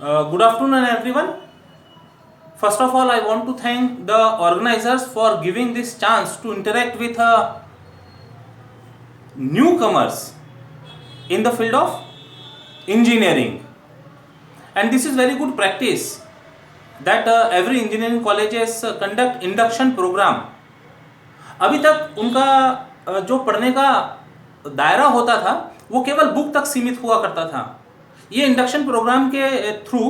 Good afternoon, everyone. First of all, I want to thank the organizers for giving this chance to interact with newcomers in the field of engineering. And this is very good practice that every engineering colleges conduct induction program. अभी तक उनका जो पढ़ने का दायरा होता था वो केवल बुक तक सीमित हुआ करता था. ये इंडक्शन प्रोग्राम के थ्रू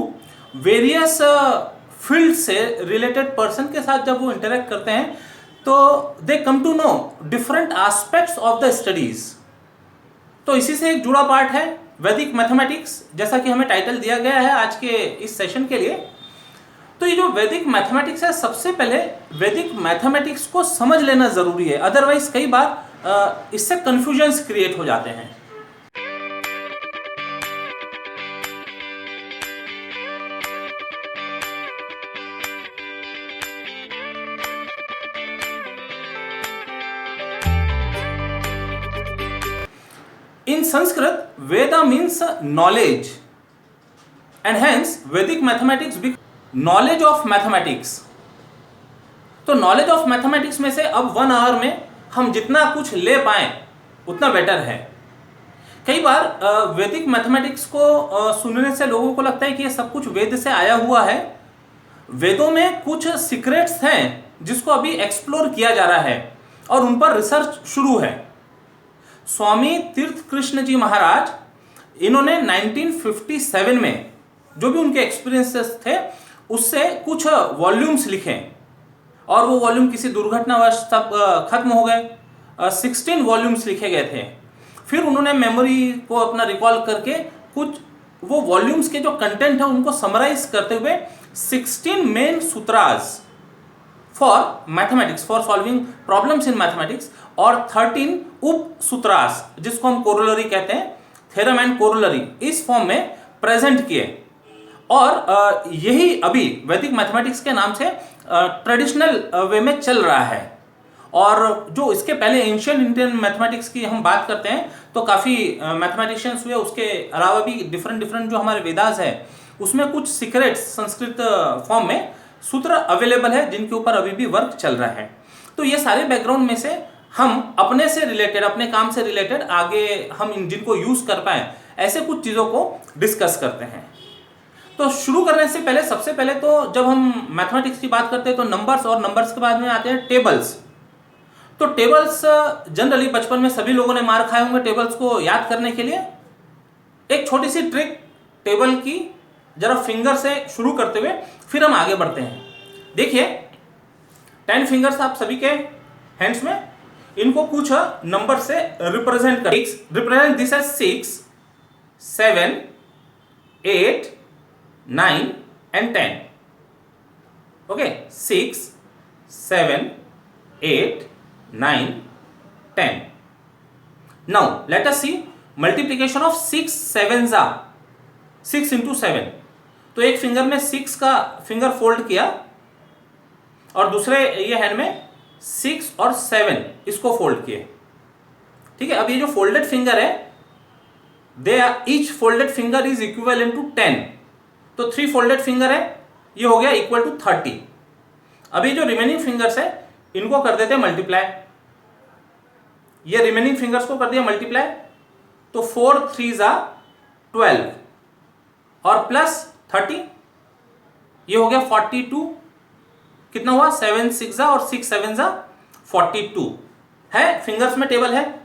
वेरियस फील्ड से रिलेटेड पर्सन के साथ जब वो इंटरेक्ट करते हैं तो they come to know different aspects of the studies. तो इसी से एक जुड़ा पार्ट है वैदिक मैथमेटिक्स, जैसा कि हमें टाइटल दिया गया है आज के इस सेशन के लिए. तो ये जो वैदिक मैथमेटिक्स है, सबसे पहले वैदिक मैथमेटिक्स को समझ लेना जरूरी है, अदरवाइज कई बार इससे कंफ्यूजन्स क्रिएट हो जाते हैं. In Sanskrit, Veda means knowledge, and hence Vedic mathematics becomes knowledge of mathematics. तो knowledge of mathematics में से अब 1 आवर में हम जितना कुछ ले पाएं उतना बेटर है. कई बार वैदिक मैथमेटिक्स को सुनने से लोगों को लगता है कि ये सब कुछ वेद से आया हुआ है. वेदों में कुछ सीक्रेट्स हैं जिसको अभी एक्सप्लोर किया जा रहा है और उन पर रिसर्च शुरू है. स्वामी तीर्थ कृष्ण जी महाराज, इन्होंने 1957 में जो भी उनके एक्सपीरियंसेस थे उससे कुछ वॉल्यूम्स लिखे और वो वॉल्यूम किसी दुर्घटनावश सब खत्म हो गए. 16 वॉल्यूम्स लिखे गए थे. फिर उन्होंने मेमोरी को अपना रिकॉल करके कुछ वो वॉल्यूम्स के जो कंटेंट है उनको समराइज करते हुए 16 main sutras for mathematics, for solving problems in mathematics, और 13 उप सूत्रास जिसको हम कोरोलरी कहते हैं, थ्योरम एंड कोरोलरी, इस फॉर्म में प्रेजेंट किए. और यही अभी वैदिक मैथमेटिक्स के नाम से ट्रेडिशनल वे में चल रहा है. और जो इसके पहले एंशियंट इंडियन मैथमेटिक्स की हम बात करते हैं तो काफ़ी मैथमेटिशियंस हुए. उसके अलावा भी डिफरेंट जो हमारे वेदास है उसमें कुछ सीक्रेट्स संस्कृत फॉर्म में सूत्र अवेलेबल है जिनके ऊपर अभी भी वर्क चल रहा है. तो ये सारे बैकग्राउंड में से हम अपने से रिलेटेड, अपने काम से रिलेटेड आगे हम जिनको यूज कर पाए ऐसे कुछ चीज़ों को डिस्कस करते हैं. तो शुरू करने से पहले सबसे पहले तो जब हम मैथमेटिक्स की बात करते हैं तो नंबर्स, और नंबर्स के बाद में आते हैं टेबल्स. तो टेबल्स जनरली बचपन में सभी लोगों ने मार खाए होंगे. टेबल्स को याद करने के लिए एक छोटी सी ट्रिक टेबल की, जरा फिंगर से शुरू करते हुए फिर हम आगे बढ़ते हैं. देखिए 10 फिंगर्स आप सभी के हैंड्स में, इनको कुछ नंबर से रिप्रेजेंट कर, represent this as 6, 7, 8, 9 and 10. Okay, 6, 7, 8, 9, 10. Now let us see multiplication of 6 sevens are 6 into 7. तो एक फिंगर में 6 का फिंगर फोल्ड किया और दूसरे ये हैंड में 6 और 7 इसको फोल्ड किए. ठीक है. अब ये जो फोल्डेड फिंगर है, they are each folded finger is equivalent to 10. तो 3 फोल्डेड फिंगर है, ये हो गया इक्वल टू 30. अभी जो रिमेनिंग फिंगर्स है इनको कर देते हैं मल्टीप्लाई. ये रिमेनिंग फिंगर्स को कर दिया मल्टीप्लाई, तो 4 3s are 12 और प्लस 30, ये हो गया 42. कितना हुआ? 7 6 और 6 7 42 है. फिंगर्स में टेबल है.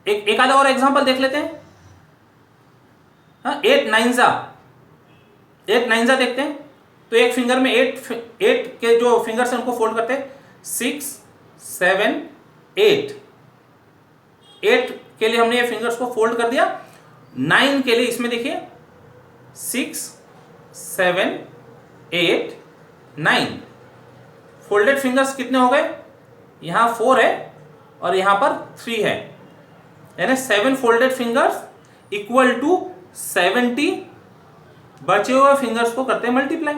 एक आधा और एग्जांपल देख लेते हैं. 8 9 देखते हैं. तो एक फिंगर में 8 के जो फिंगर्स हैं उनको फोल्ड करते हैं. 6 7 8 के लिए हमने ये फिंगर्स को फोल्ड कर दिया. 9 के लिए इसमें देखिए 6 7 8 9 फोल्डेड फिंगर्स कितने हो गए? यहां 4 है और यहां पर 3 है, यानी 7 फोल्डेड फिंगर्स इक्वल टू 70 बचे हुए फिंगर्स को करते हैं मल्टीप्लाई.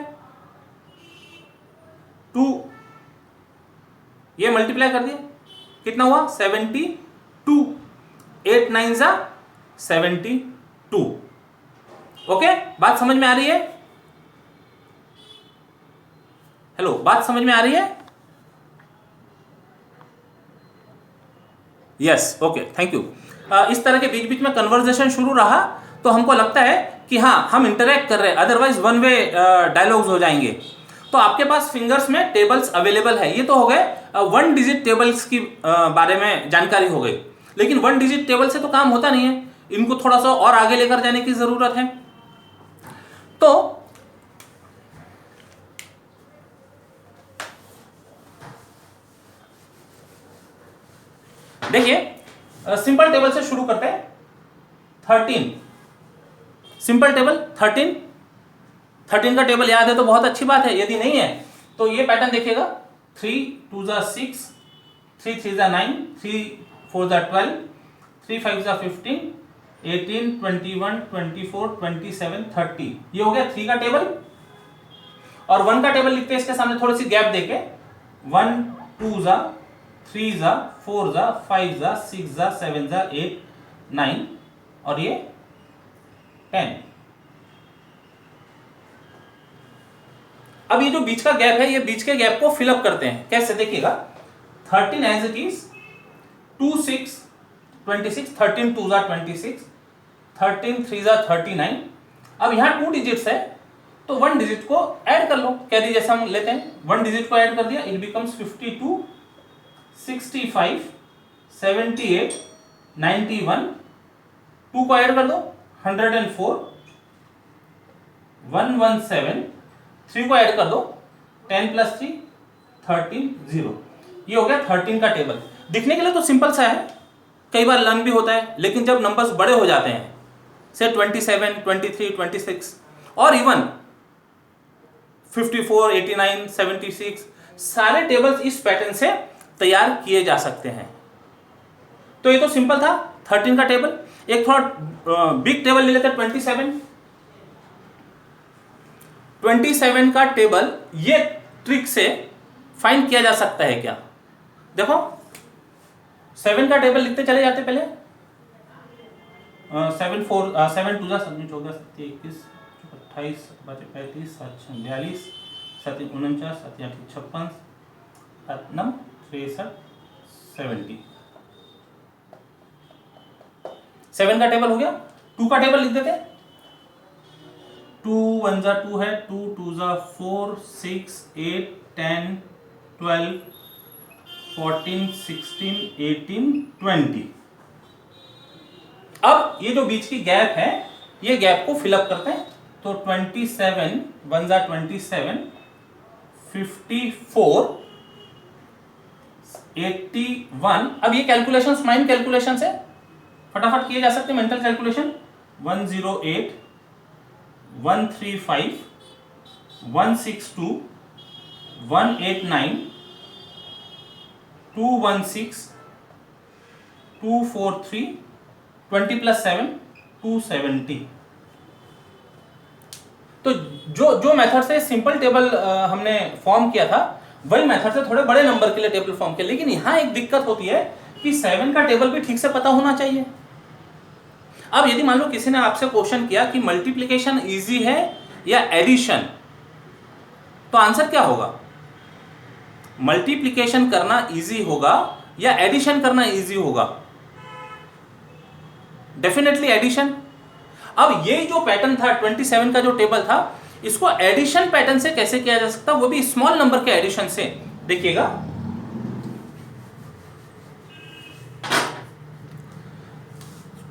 2 ये मल्टीप्लाई कर दिया, कितना हुआ? 72. 8 9 72. ओके, बात समझ में आ रही है? हेलो, बात समझ में आ रही है? Yes, okay, thank you. इस तरह के बीच बीच में कन्वर्सेशन शुरू रहा तो हमको लगता है कि हाँ हम इंटरेक्ट कर रहे हैं, अदरवाइज वन वे डायलॉग्स हो जाएंगे। तो आपके पास फिंगर्स में टेबल्स अवेलेबल है। ये तो हो गए 1 डिजिट टेबल्स की बारे में जानकारी हो गई, लेकिन 1 डिजिट टेबल से तो काम होता नहीं है, इनको थोड़ा सा और आगे लेकर जाने की जरूरत है। तो देखिए सिंपल टेबल से शुरू करते हैं। 13 सिंपल टेबल 13 का टेबल याद है तो बहुत अच्छी बात है, यदि नहीं है तो ये पैटर्न देखिएगा। 3 2 6, 3 3 9, 3 4 12, 3 5 15, 18 21 24 27 30। ये हो गया 3 का टेबल। और 1 का टेबल लिखते हैं इसके सामने थोड़ी सी गैप देके। 1 2 3 4 5 6 7 8 9 और ये 10। अब ये जो बीच का गैप है, ये बीच के गैप को फिलअप करते हैं। कैसे देखिएगा, 13 एज इट इज, 2 6 26, 13 2 26, 13 3 39। अब यहां 2 डिजिट्स है तो 1 डिजिट को ऐड कर लो, कैरी जैसा हम लेते हैं। 1 डिजिट को ऐड कर दिया, इट बिकम्स 52 65 78 91। 2 को ऐड कर दो, 104 117। 3 को ऐड कर दो, 10 + 3 13 0। ये हो गया 13 का टेबल। दिखने के लिए तो सिंपल सा है, कई बार लर्न भी होता है, लेकिन जब नंबर्स बड़े हो जाते हैं, से 27 23 26 और इवन 54 89 76, सारे टेबल्स इस पैटर्न से तैयार किए जा सकते हैं। तो ये तो सिंपल था 13 का टेबल। एक थोड़ा बिग टेबल ले लेते हैं, 27 का टेबल। ये ट्रिक से फाइंड किया जा सकता है क्या? देखो 7 का टेबल लिखते चले जाते पहले। 7 4 7 2 जा 7 14 7 21 28 35 7 42 7 49 7 8 56 7 9 63 70। 7 का टेबल हो गया। 2 का टेबल लिख देते। 2 1 2 है, 2 2 4 6 8 10 12 14 16 18 20। अब ये जो बीच की गैप है, ये गैप को फिलअप करते हैं। तो 27 1 27, 54 81। अब ये कैलकुलेशंस माइंड कैलकुलेशन से फटाफट किए जा सकते हैं, मेंटल कैलकुलेशन। 108 135 162 189 216 243 20 + 7 270। तो जो मेथड से सिंपल टेबल हमने फॉर्म किया था, वही मेथड से थोड़े बड़े नंबर के लिए टेबल फॉर्म किया। लेकिन यहां एक दिक्कत होती है कि 7 का टेबल भी ठीक से पता होना चाहिए। अब यदि मान लो किसी ने आपसे क्वेश्चन किया कि मल्टीप्लिकेशन इजी है या एडिशन, तो आंसर क्या होगा? मल्टीप्लिकेशन करना इजी होगा या एडिशन करना इजी होगा? Definitely addition. अब ये जो पैटर्न था 27 का जो टेबल था, इसको एडिशन पैटर्न से कैसे किया जा सकता, वो भी स्मॉल नंबर के एडिशन से। देखिएगा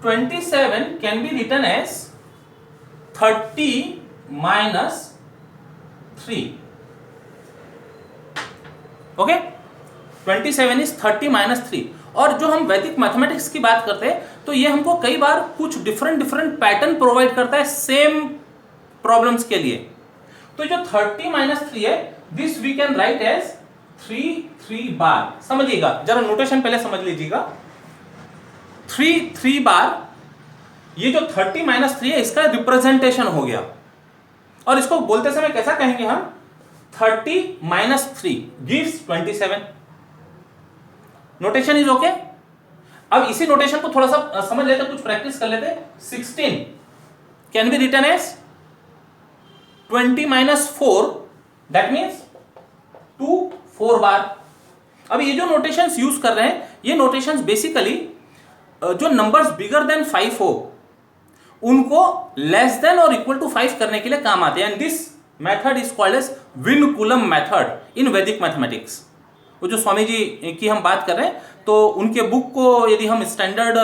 27 can be written as 30 - 3। Okay, 27 is 30 - 3। और जो हम वैदिक मैथमेटिक्स की बात करते हैं, तो ये हमको कई बार कुछ डिफरेंट पैटर्न प्रोवाइड करता है सेम प्रॉब्लम्स के लिए। तो जो 30 - 3 है, this we can write as 3 3 बार। समझिएगा जरा, नोटेशन पहले समझ लीजिएगा। 3 3 बार, ये जो 30 - 3 है, इसका रिप्रेजेंटेशन हो गया। और इसको बोलते समय कैसा कहेंगे हम? 30 - 3 गिव्स 27। Notation is okay. अब इसी नोटेशन को थोड़ा सा समझ लेते, कुछ प्रैक्टिस कर लेते। 16 can be written as 20 minus 4, that means 2 4 बार। अब ये जो नोटेशंस यूज कर रहे हैं, ये नोटेशंस बेसिकली जो नंबर्स बिगर देन 5 हो उनको लेस देन और इक्वल टू 5 करने के लिए काम आते हैं। And this method is called as vinculum method in Vedic mathematics. वो जो स्वामी जी की हम बात कर रहे हैं, तो उनके बुक को यदि हम स्टैंडर्ड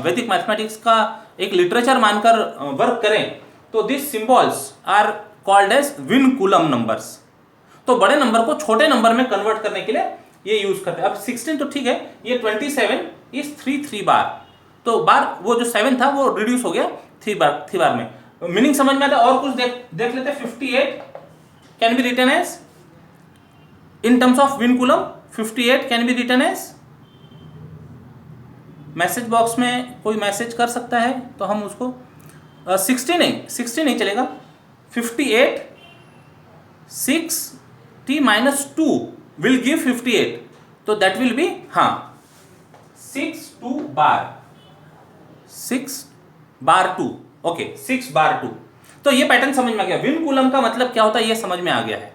वैदिक मैथमेटिक्स का एक लिटरेचर मानकर वर्क करें, तो this symbols are called as vinculum numbers. तो बड़े नंबर को छोटे नंबर में कन्वर्ट करने के लिए ये यूज करते हैं। अब 16 तो ठीक है, ये 27 इज 3 बार, तो बार वो जो 7 था वो रिड्यूस हो गया 3 बार में। मीनिंग समझ में आता है। और कुछ देख लेते हैं। 58 can be written as in terms of vinculum, 58 can be written as, message box में कोई मैसेज कर सकता है तो हम उसको 60 नहीं चलेगा। 58 6t माइनस 2 विल गिव 58, तो that will be 6 2 bar, 6 bar 2, okay 6 बार 2। तो ये पैटर्न समझ में आ गया। विनकुलम का मतलब क्या होता है ये समझ में आ गया है।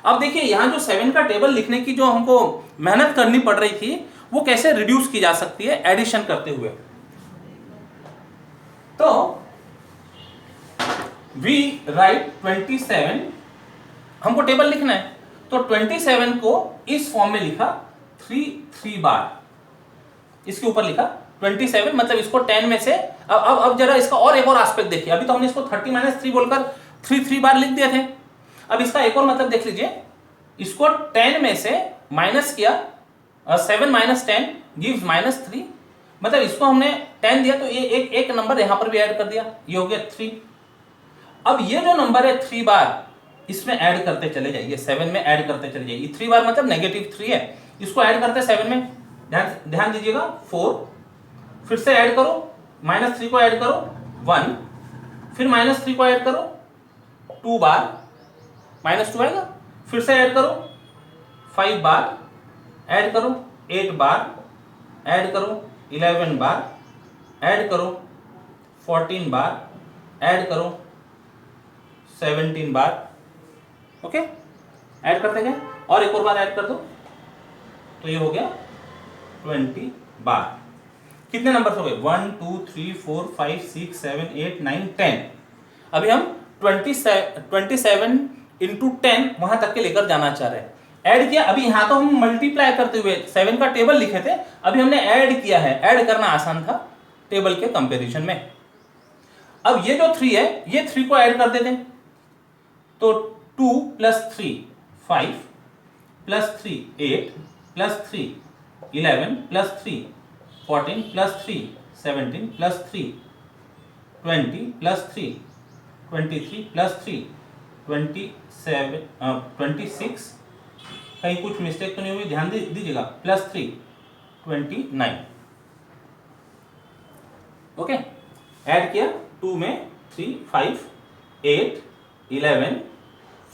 अब देखिए यहां जो 7 का टेबल लिखने की जो हमको मेहनत करनी पड़ रही थी, वो कैसे रिड्यूस की जा सकती है एडिशन करते हुए। तो वी राइट 27, हमको टेबल लिखना है, तो 27 को इस फॉर्म में लिखा 3 बार, इसके ऊपर लिखा 27, मतलब इसको 10 में से अब जरा इसका और एक और एस्पेक्ट देखिए। अभी तो हमने इसको 30 माइनस 3 बोलकर 3 बार लिख दिए थे। अब इसका एक और मतलब देख लीजिए, इसको 10 में से माइनस किया, 7 माइनस 10 गिव्स -3, मतलब इसको हमने 10 दिया तो ये एक नंबर यहां पर भी ऐड कर दिया, ये हो गया 3। अब ये जो नंबर है 3 बार, इसमें ऐड करते चले जाइए, 7 में ऐड करते चले जाइए। 3 बार मतलब -3 है, इसको ऐड करते 7 में, ध्यान दीजिएगा 4, फिर से ऐड करो, -3 को ऐड करो 1, फिर -3 को ऐड करो 2 बार, -2 आएगा, फिर से ऐड करो 5 बार, ऐड करो 8 बार, ऐड करो 11 बार, ऐड करो 14 बार, ऐड करो 17 बार, ओके ऐड करते गए, और एक और बार ऐड कर दो, तो ये हो गया 20 बार। कितने नंबर हो गए? 1 2 3 4 5 6 7 8 9 10। अभी हम 27 इंटू 10 वहां तक के लेकर जाना चाह रहे हैं। ऐड किया, अभी यहां तो हम मल्टीप्लाई करते हुए 7 का टेबल लिखे थे, अभी हमने ऐड किया है। ऐड करना आसान था टेबल के कंपैरिजन में। अब ये जो 3 है, ये 3 को ऐड कर देते हैं, तो 2 + 3 5 + 3 8 + 3 11 + 3 14 + 3 17 + 3 20 + 3 23 + 3 27 26, कहीं कुछ मिस्टेक तो नहीं हुई, ध्यान दीजिएगा, +3 29। ओके ऐड किया, 2 में 3 5 8 11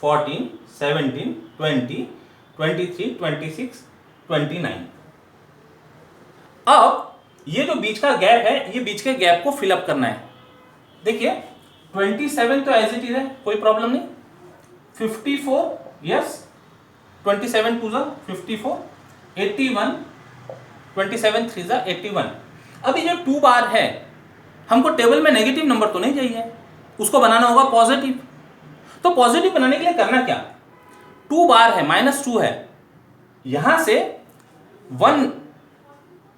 14 17 20 23 26 29। अब ये जो बीच का गैप है, ये बीच के गैप को फिलअप करना है। देखिए 27 तो एज इट इज है, कोई प्रॉब्लम नहीं। 54 यस, 27 2 ज़ा 54, 81 27 3 ज़ा 81। अभी जो 2 बार है, हमको टेबल में नेगेटिव नंबर तो नहीं चाहिए, उसको बनाना होगा पॉजिटिव। तो पॉजिटिव बनाने के लिए करना क्या? 2 बार है, -2 है, यहां से 1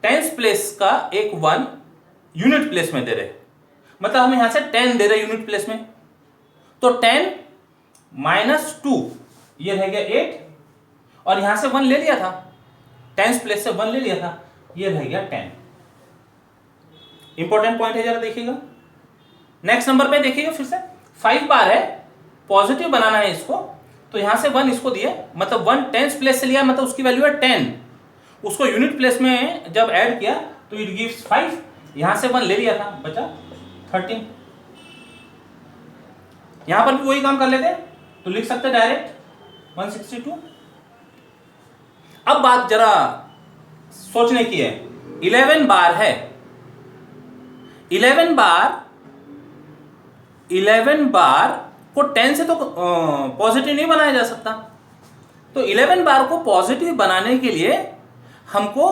टेंस प्लेस का एक 1 यूनिट प्लेस में दे रहे, मतलब हम यहां से 10 दे रहे यूनिट प्लेस में, तो 10 - 2 ये रह गया 8, और यहां से 1 ले लिया था, टेंस प्लेस से 1 ले लिया था, ये रह गया 10। इंपॉर्टेंट पॉइंट है, जरा देखिएगा। नेक्स्ट नंबर पे देखिएगा, फिर से 5 बार है, पॉजिटिव बनाना है इसको, तो यहां से 1 इसको दिया, मतलब 1 टेंस प्लेस से लिया, मतलब उसकी वैल्यू है 10, उसको यूनिट प्लेस में जब ऐड किया तो इट गिव्स 5, यहां से 1 ले लिया था, बचा 13। यहां पर भी वही काम कर लेते, तो लिख सकते डायरेक्ट 162। अब बात जरा सोचने की है, 11 बार है, 11 बार 11 बार को 10 से तो पॉजिटिव नहीं बनाया जा सकता। तो 11 बार को पॉजिटिव बनाने के लिए हमको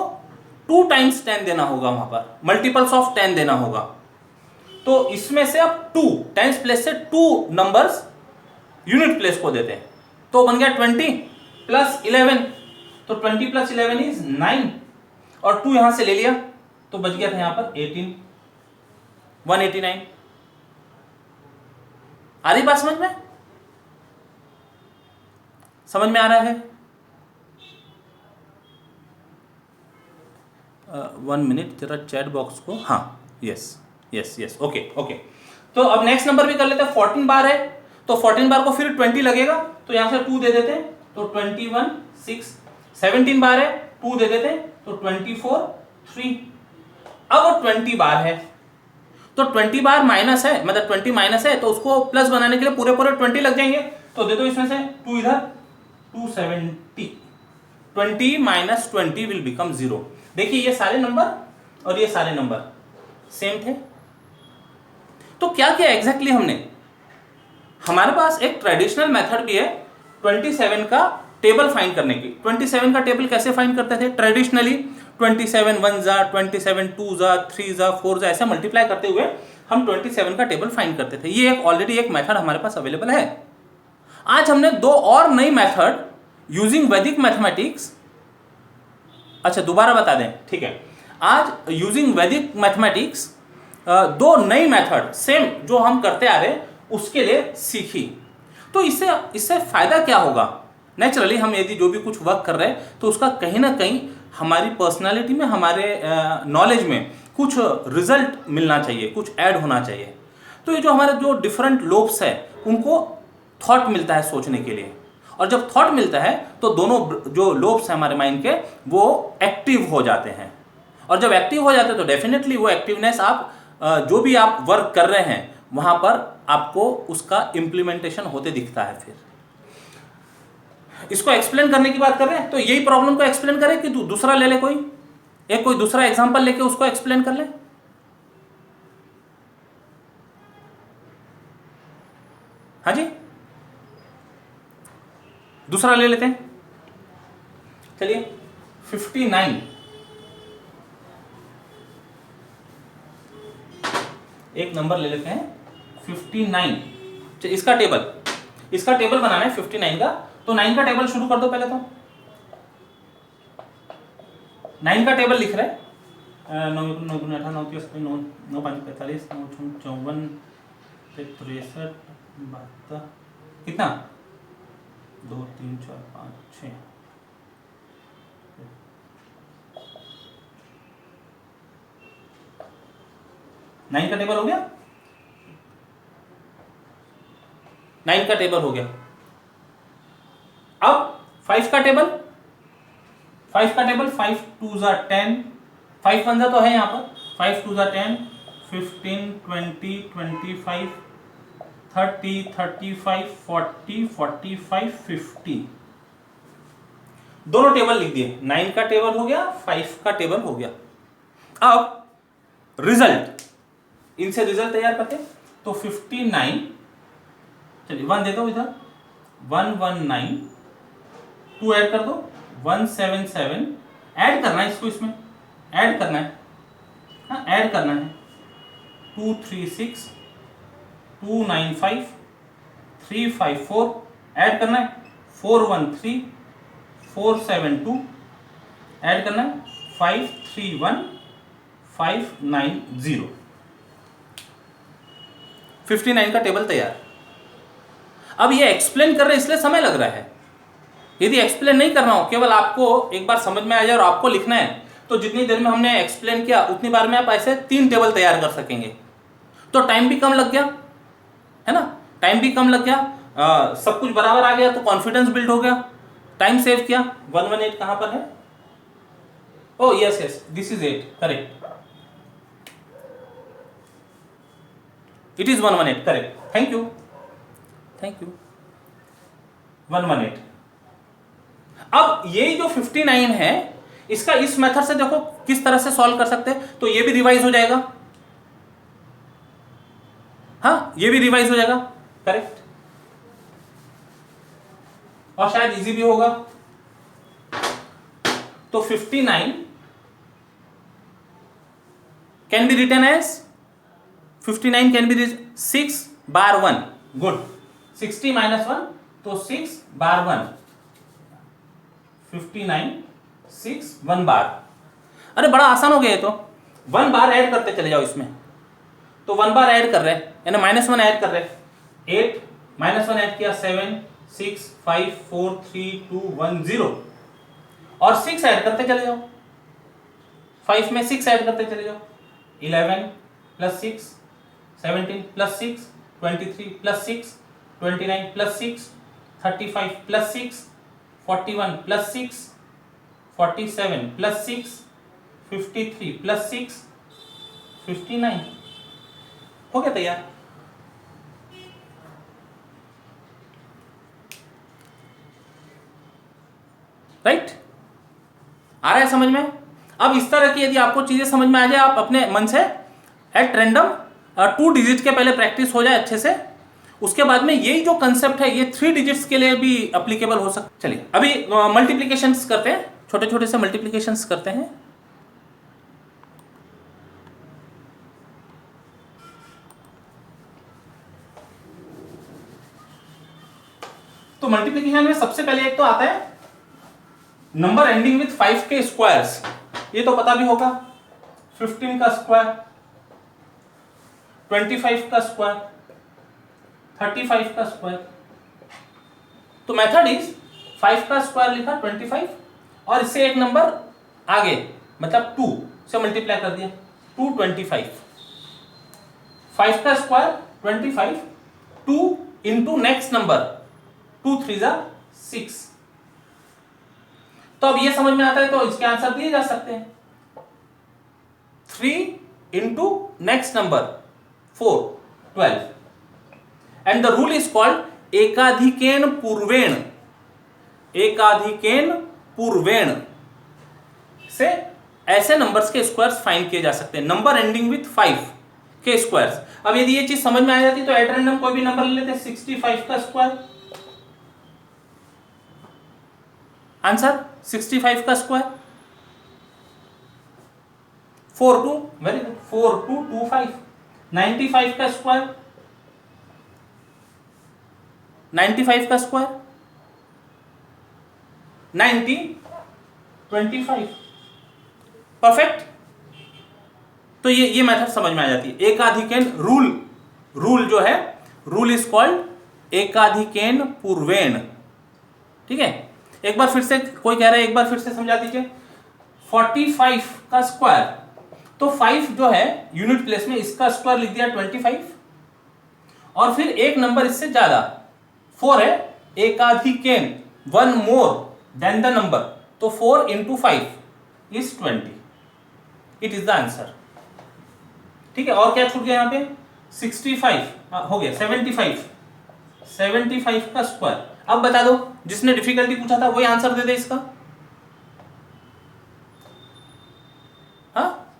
2 टाइम्स 10 देना होगा, वहां पर मल्टीपल्स ऑफ 10 देना होगा। तो इसमें से अब 2 टेंस प्लेस से 2 नंबर्स यूनिट प्लेस को देते हैं, तो बन गया 20 प्लस 11, तो 20 प्लस 11 इज 9, और 2 यहां से ले लिया तो बच गया था यहां पर 18, 189। आ रही बात समझ में? समझ में आ रहा है? 1 मिनट जरा चैट बॉक्स को, हाँ yes yes yes, okay okay. तो अब नेक्स्ट नंबर भी कर लेते हैं। 14 बार है तो 14 बार को फिर 20 लगेगा, तो यहां से 2 दे देते हैं, तो 21 6। 17 बार है 2 दे देते हैं, तो 24 3। अब 20 बार है तो 20 बार माइनस है, मतलब 20 माइनस है, तो उसको प्लस बनाने के लिए पूरे पूरे 20 लग जाएंगे, तो दे दो इसमें से 2 इधर, 270। 20 माइनस 20 विल बिकम 0। देखिए ये सारे नंबर और ये सारे नंबर सेम थे। तो क्या किया एग्जैक्टली हमने? हमारे पास एक ट्रेडिशनल मेथड भी है 27 का टेबल फाइंड करने की। 27 का टेबल कैसे फाइंड करते थे ट्रेडिशनली? 27 1 जा, 27 2 जा, 3 जा, 4 जा, ऐसे मल्टीप्लाई करते हुए हम 27 का टेबल फाइंड करते थे। ये एक ऑलरेडी एक मेथड हमारे पास अवेलेबल है। आज हमने 2 और नई मेथड यूजिंग वैदिक मैथमेटिक्स, अच्छा दोबारा बता दें, ठीक है, आज यूजिंग वैदिक मैथमेटिक्स 2 नई मेथड सेम जो हम करते आ रहे उसके लिए सीखी। तो इससे फायदा क्या होगा? नेचुरली हम यदि जो भी कुछ वर्क कर रहे हैं तो उसका कहीं ना कहीं हमारी पर्सनालिटी में, हमारे नॉलेज में कुछ रिजल्ट मिलना चाहिए, कुछ ऐड होना चाहिए। तो ये जो हमारे जो डिफरेंट लोब्स है उनको थॉट मिलता है सोचने के लिए, और जब थॉट मिलता है तो दोनों जो लोब्स हैं हमारे माइंड के वो एक्टिव हो जाते हैं, और जब एक्टिव हो जाते हैं तो डेफिनेटली वो एक्टिवनेस आप जो भी आप वर्क कर रहे हैं वहां पर आपको उसका इंप्लीमेंटेशन होते दिखता है। फिर इसको एक्सप्लेन करने की बात कर रहे हैं तो यही प्रॉब्लम को एक्सप्लेन करें कि दूसरा ले ले, कोई दूसरा एग्जांपल लेके उसको एक्सप्लेन कर ले। हाँ जी, दूसरा ले लेते हैं। चलिए 59, एक नंबर ले लेते हैं 59। इसका टेबल बनाना है 59 का, तो 9 का टेबल शुरू कर दो पहले। तो 9 का टेबल लिख रहे हैं 9 9 9 9 9 9 5 45 9 54 63 72, कितना 2 3 4 5 6। नाइन का टेबल हो गया, 9 का टेबल हो गया। अब 5 का टेबल, 5 2 जा 10, 5 1 जा तो है यहां पर, 5 2 जा 10, 15 20 25 30 35 40 45 50। दोनों टेबल लिख दिए, 9 का टेबल हो गया, 5 का टेबल हो गया। अब रिजल्ट, इनसे रिजल्ट तैयार करते हैं। तो 59, चलिए 1 दे दो इधर, 119, 2 ऐड कर दो 177, ऐड करना है इसको, इसमें ऐड करना है, हाँ ऐड करना है 236 295 354, ऐड करना है 413 472, ऐड करना है 531 590। 59 का टेबल तैयार। अब ये एक्सप्लेन कर रहे इसलिए समय लग रहा है। यदि एक्सप्लेन नहीं करना हो, केवल आपको एक बार समझ में आ जाए और आपको लिखना है, तो जितनी देर में हमने एक्सप्लेन किया उतनी बार में आप ऐसे 3 टेबल तैयार कर सकेंगे। तो टाइम भी कम लग गया, है ना, टाइम भी कम लग गया, सब कुछ बराबर आ गया, तो कॉन्फिडेंस बिल्ड हो गया, टाइम सेव किया। 118 कहां पर है? ओ yes yes, this is 8, correct, it is 118, correct, thank you 118। अब ये जो 59 है इसका इस मेथड से देखो किस तरह से सॉल्व कर सकते हैं, तो ये भी रिवाइज हो जाएगा। हाँ, ये भी रिवाइज हो जाएगा, करेक्ट, और शायद इजी भी होगा। तो 59 can be written as 59 can be 6 बार 1, गुड, 60 माइनस 1 तो 6 बार 1, 59 6 1 बार। अरे बड़ा आसान हो गया ये तो, 1 बार ऐड करते चले जाओ इसमें। तो 1 बार ऐड कर रहे हैं यानी -1 ऐड कर रहे हैं, 8 -1 ऐड किया 7 6 5 4 3 2 1 0, और 6 ऐड करते चले जाओ, 5 में 6 ऐड करते चले जाओ, 11 plus 6 17 plus 6 23 plus 6 29 plus 6 35 plus 6 41 plus 6 47 plus 6 53 plus 6 59, हो गया तैयार। राइट, आ रहा है समझ में? अब इस तरह की यदि आपको चीजें समझ में आ जाए, आप अपने मन से एट रैंडम 2 डिजिट के पहले प्रैक्टिस हो जाए अच्छे से, उसके बाद में यही जो कंसेप्ट है ये 3 डिजिट्स के लिए भी अप्लीकेबल हो सकता। चलिए अभी मल्टीप्लिकेशंस करते हैं, छोटे छोटे से मल्टीप्लिकेशंस करते हैं। तो मल्टीप्लिकेशन में सबसे पहले एक तो आता है नंबर एंडिंग विथ 5 के स्क्वायर्स, ये तो पता भी होगा, 15 का स्क्वायर, 25 का स्क्वायर, 35 का स्क्वायर। तो मेथड इज 5 का स्क्वायर लिखा 25 और इससे एक नंबर आगे मतलब 2 से मल्टीप्लाई कर दिया, 225, 5 का स्क्वायर 25, 2 इंटू नेक्स्ट नंबर 2 3 6। तो अब ये समझ में आता है तो इसके आंसर दिए जा सकते हैं, 3 into next number 4 12, and the rule is called एकाधिकेन पूर्वेण, एकाधिकेन पूर्वेण से ऐसे नंबर्स के स्क्वायर्स फाइंड किए जा सकते हैं, नंबर एंडिंग विथ 5 के स्क्वायर्स। अब यदि ये चीज समझ में आ जाती तो एट रैंडम कोई भी नंबर ले लेते, 65 का स्क्वायर, आंसर 65 का स्क्वायर, 4 2, वेरी गुड, 4 2 2 5, 95 का स्क्वायर, 95 का स्क्वायर, 90 25, परफेक्ट। तो ये मेथड समझ में आ जाती है, एकाधिकेन रूल जो है, रूल इज कॉल्ड एकाधिकेन पूर्वेण, ठीक है। एक बार फिर से कोई कह रहा है, एक बार फिर से समझा दीजिए, 45 का स्क्वायर, तो 5 जो है यूनिट प्लेस में, इसका स्क्वायर लिख दिया 25, और फिर एक नंबर इससे ज्यादा 4 है, एकाधिकेन, 1 मोर देन द नंबर, तो 4 into 5 is 20, it is the answer, ठीक है। और क्या छूट गया यहाँ पे, 65 हो गया, 75 का स्क्वायर। अब बता दो, जिसने डिफिकल्टी पूछा था वही आंसर दे दे इसका, हाँ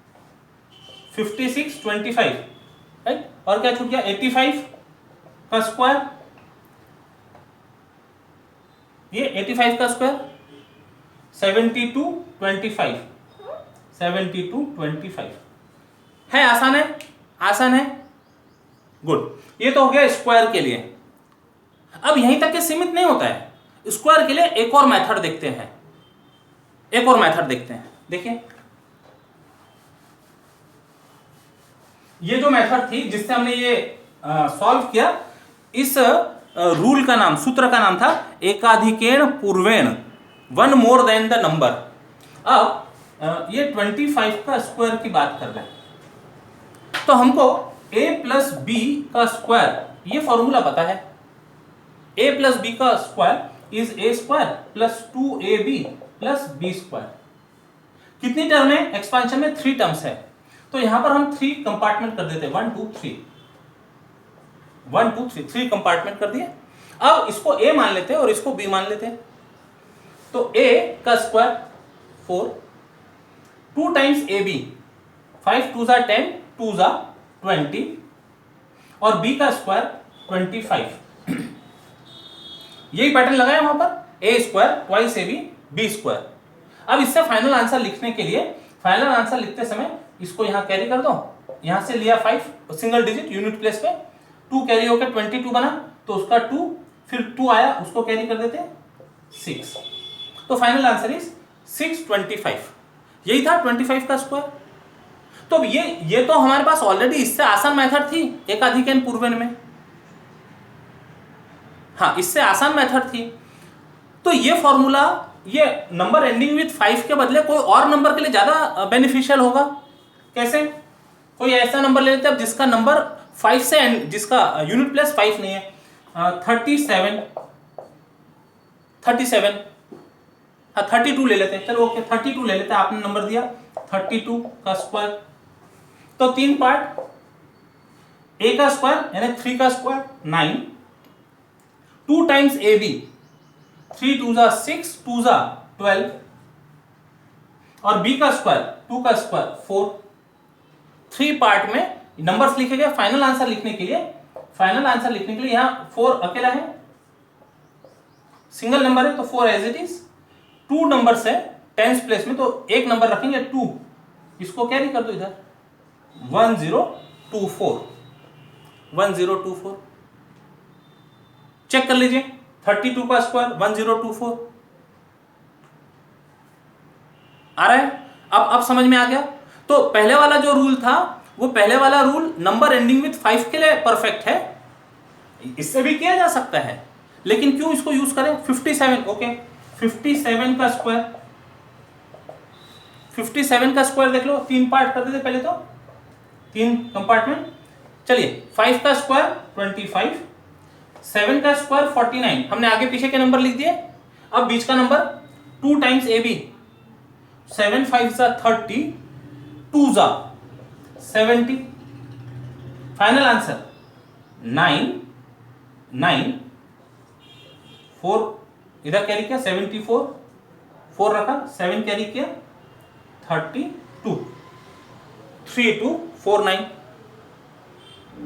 56 25, राइट। और क्या छूट गया, 85 का स्क्वायर, ये 85 का स्क्वायर, 72 25, 72 25 है, आसान है, आसान है, गुड। ये तो हो गया स्क्वायर के लिए। अब यहीं तक के सीमित नहीं होता है, स्क्वायर के लिए एक और मेथड देखते हैं, एक और मेथड देखते हैं। देखिए ये जो मेथड थी जिससे हमने ये सॉल्व किया, इस रूल का नाम, सूत्र का नाम था एकाधिकेन पूर्वेण, 1 मोर देन द नंबर। अब ये 25 का स्क्वायर की बात कर रहे हैं, तो हमको a प्लस बी का स्क्वायर, ये फॉर्मूला पता है, a प्लस बी का square is a square plus 2ab plus b square. कितनी टर्म है एक्सपांशन में, 3 टर्म्स है, तो यहां पर हम 3 कंपार्टमेंट कर देते हैं, 1 2 3, 1 2 3, 3 कंपार्टमेंट कर दिए। अब इसको a मान लेते हैं और इसको b मान लेते हैं, तो a का स्क्वायर 4, 2 टाइम्स ab, 5 2 10, 2 20, और b का स्क्वायर 25। यही पैटर्न लगाए वहां पर, a square twice ab b square. अब इससे फाइनल आंसर लिखने के लिए, फाइनल आंसर लिखते समय इसको यहां कैरी कर दो, यहां से लिया 5 सिंगल डिजिट यूनिट प्लेस पे, 2 कैरी होकर 22 बना, तो उसका 2 फिर 2 आया, उसको कैरी कर देते 6। तो फाइनल आंसर इज 625। यही था 25 का स्क्वायर। तो ये तो हमारे पास ऑलरेडी इससे आसान मेथड थी एकाधिक एन पूर्वेन में, हाँ इससे आसान मेथड थी। तो ये फॉर्मूला, ये नंबर एंडिंग विथ 5 के बदले कोई और नंबर के लिए ज्यादा बेनिफिशियल होगा। कैसे? कोई ऐसा नंबर ले लेते हैं जिसका नंबर 5 से एंड, जिसका यूनिट प्लेस 5 नहीं है, 37, हाँ 32 ले लेते हैं, चलो ओके 32 ले लेते हैं, आपने नंबर दिया 32 का स्क्वायर। तो 3 पार्ट, a का स्क्वायर यानी 3 का स्क्वायर 9, 2 टाइम्स ab, 3 2 जा 6, 2 जा 12, और b का स्क्वायर 2 का स्क्वायर 4। 3 पार्ट में नंबर्स लिखे गए। फाइनल आंसर लिखने के लिए, फाइनल आंसर लिखने के लिए यहां 4 अकेला है, सिंगल नंबर है तो 4 एज इट इज। 2 नंबर है टेंस प्लेस में, तो एक नंबर रखेंगे 2, इसको कैरी कर दो इधर 1024, 1024। चेक कर लीजिए, 32 का स्क्वायर 1024 आ रहा है। अब समझ में आ गया। तो पहले वाला जो रूल था, वो पहले वाला रूल नंबर एंडिंग विथ 5 के लिए परफेक्ट है, इससे भी किया जा सकता है, लेकिन क्यों इसको यूज करें? 57, ओके 57 का स्क्वायर, 57 का स्क्वायर देख लो, 3 पार्ट कर देते पहले तो, 3 कंपार्टमेंट। चलिए 5 का स्क्वायर 25, 7 का स्क्वायर 49, हमने आगे पीछे के नंबर लिख दिए। अब बीच का नंबर 2 टाइम्स ab, 7 5 जा 30, 2 जा 70। फाइनल आंसर 9 9 4 इधर कैरी किया 74, 4 रखा 7 कैरी किया 32, 3249।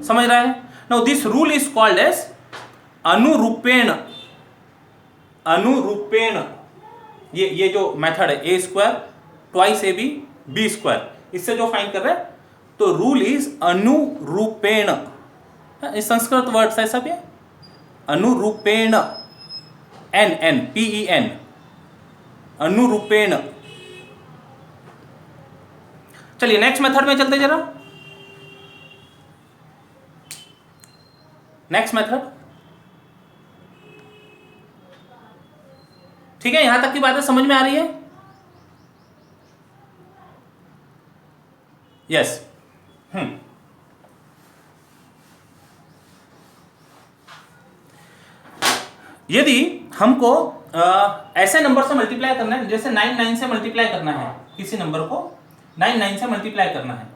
समझ रहा है? Now this rule is called as अनुरूपेण। अनुरूपेण, ये जो मेथड है a square twice ab b square, इससे जो फाइंड कर रहे हैं, तो रूल इज अनुरूपेण। इस संस्कृत वर्ड है सब ये, अनुरूपेण, n PEN, अनुरूपेण। चलिए नेक्स्ट मेथड में चलते जरा। नेक्स्ट मेथड, ठीक है, यहां तक की बातें समझ में आ रही है? यस। यदि हमको ऐसे नंबर से मल्टीप्लाई करना है, जैसे 9 से मल्टीप्लाई करना है, किसी नंबर को 9 से मल्टीप्लाई करना है,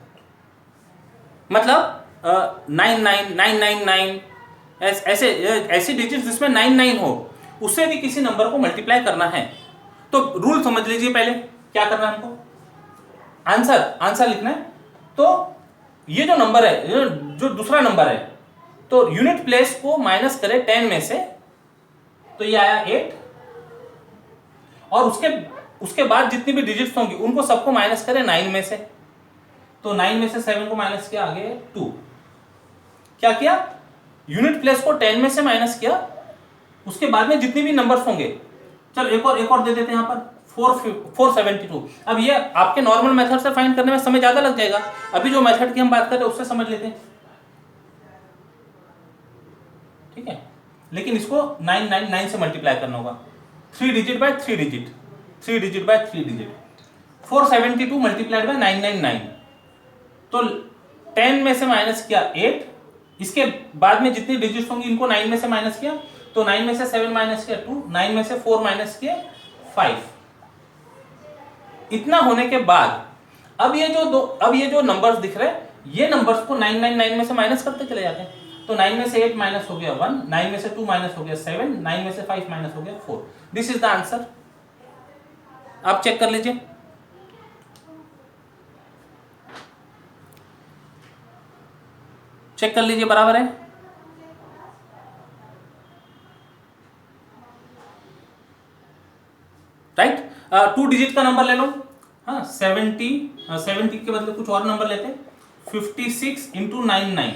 मतलब 99999 ऐसी डिजिट जिसमें 99 हो, उससे भी किसी नंबर को मल्टीप्लाई करना है, तो रूल समझ लीजिए। पहले क्या करना है हमको, आंसर लिखना है। तो ये जो नंबर है, जो दूसरा नंबर है, तो यूनिट प्लेस को माइनस करें 10 में से, तो ये आया 8, और उसके बाद जितनी भी डिजिट्स होंगी उनको सबको माइनस करें 9 में से, तो 9 में से 7 को माइनस किया, आगे 2। क्या किया? यूनिट प्लेस को 10 में से माइनस किया, उसके बाद में जितनी भी नंबर्स होंगे, चलो एक और दे देते हैं यहां पर 472। अब ये आपके नॉर्मल मेथड से फाइंड करने में समय ज्यादा लग जाएगा, अभी जो मेथड की हम बात कर रहे हैं उससे समझ लेते हैं, ठीक है। लेकिन इसको 999 से मल्टीप्लाई करना होगा, 3 digit bye 3 digit, 3 digit bye 3 digit. 472 multiplied by 999, तो 10 में से माइनस किया 8, इसके बाद में जितनी डिजिट्स होंगी इनको 9 में से माइनस किया, तो 9 में से 7 माइनस किया 2, 9 में से 4 माइनस किया 5। इतना होने के बाद अब ये जो नंबर्स दिख रहे हैं, ये नंबर्स को 999 में से माइनस करते चले जाते हैं। तो 9 में से 8 माइनस हो गया 1, 9 में से 2 माइनस हो गया 7, 9 में से 5 माइनस हो गया 4। This is the answer. आप चेक कर लीजिए। चेक कर लीजिए बराबर है। राइट, 2 डिजिट का नंबर ले लो। हाँ 70 के बदले कुछ और नंबर लेते हैं। 56 इंटू 99,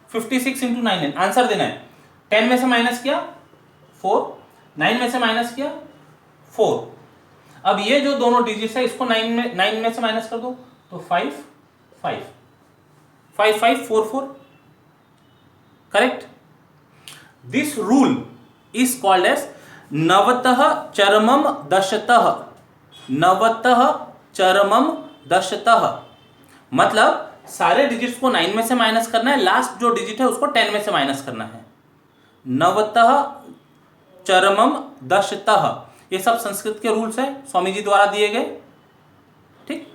56 इंटू 99 आंसर देना है। 10 में से माइनस किया 4, 9 में से माइनस किया 4। अब ये जो दोनों डिजिट है इसको 9 में से माइनस कर दो तो 5 5 5 5 4 4। Correct. This rule is called as नवतः चरमम दशतः। नवतः चरमम दशतः मतलब सारे डिजिट्स को 9 में से माइनस करना है, लास्ट जो डिजिट है उसको 10 में से माइनस करना है। नवतः चरमम दशतः, ये सब संस्कृत के रूल्स हैं, स्वामी जी द्वारा दिए गए। ठीक,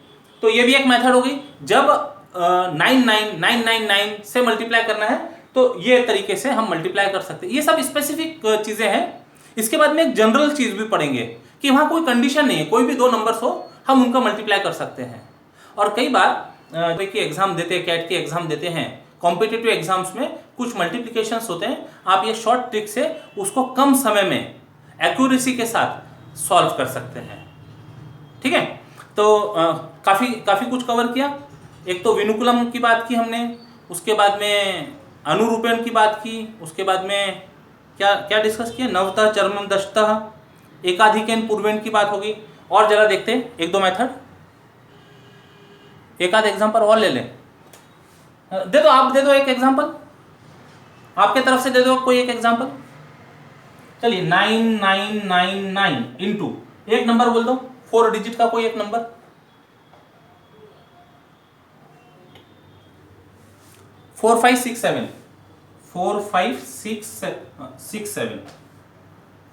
तो ये भी एक मेथड होगी। जब 99999 से मल्टीप्लाई करना है तो ये तरीके से हम मल्टीप्लाई कर सकते हैं। ये सब स्पेसिफिक चीजें हैं। इसके बाद में एक जनरल चीज भी पढ़ेंगे कि वहां कोई कंडीशन नहीं है, कोई भी दो नंबर्स हो हम उनका मल्टीप्लाई कर सकते हैं। और कई बार देखिए एग्जाम देते हैं, कैट के एग्जाम देते हैं, कॉम्पिटिटिव एग्जाम्स में कुछ मल्टीप्लिकेशंस होते हैं, आप ये शॉर्ट ट्रिक से उसको कम समय में एक्यूरेसी के साथ सॉल्व कर सकते हैं। ठीक है, तो काफी कुछ कवर किया। एक तो विनुकुलम की बात की हमने, उसके बाद में अनुरूपण की बात की, उसके बाद में क्या क्या डिस्कस किया, नवतः चरमम दशतः, एकाधिकेन पूर्वेन की बात होगी। और जरा देखते हैं एक दो मेथड, एक आध एग्जांपल और ले लें। दे दो, आप दे दो एक एग्जांपल, आपके तरफ से दे दो कोई एक एग्जांपल। चलिए 9999 इंटू एक नंबर बोल दो, 4 डिजिट का कोई एक नंबर। 4567 4567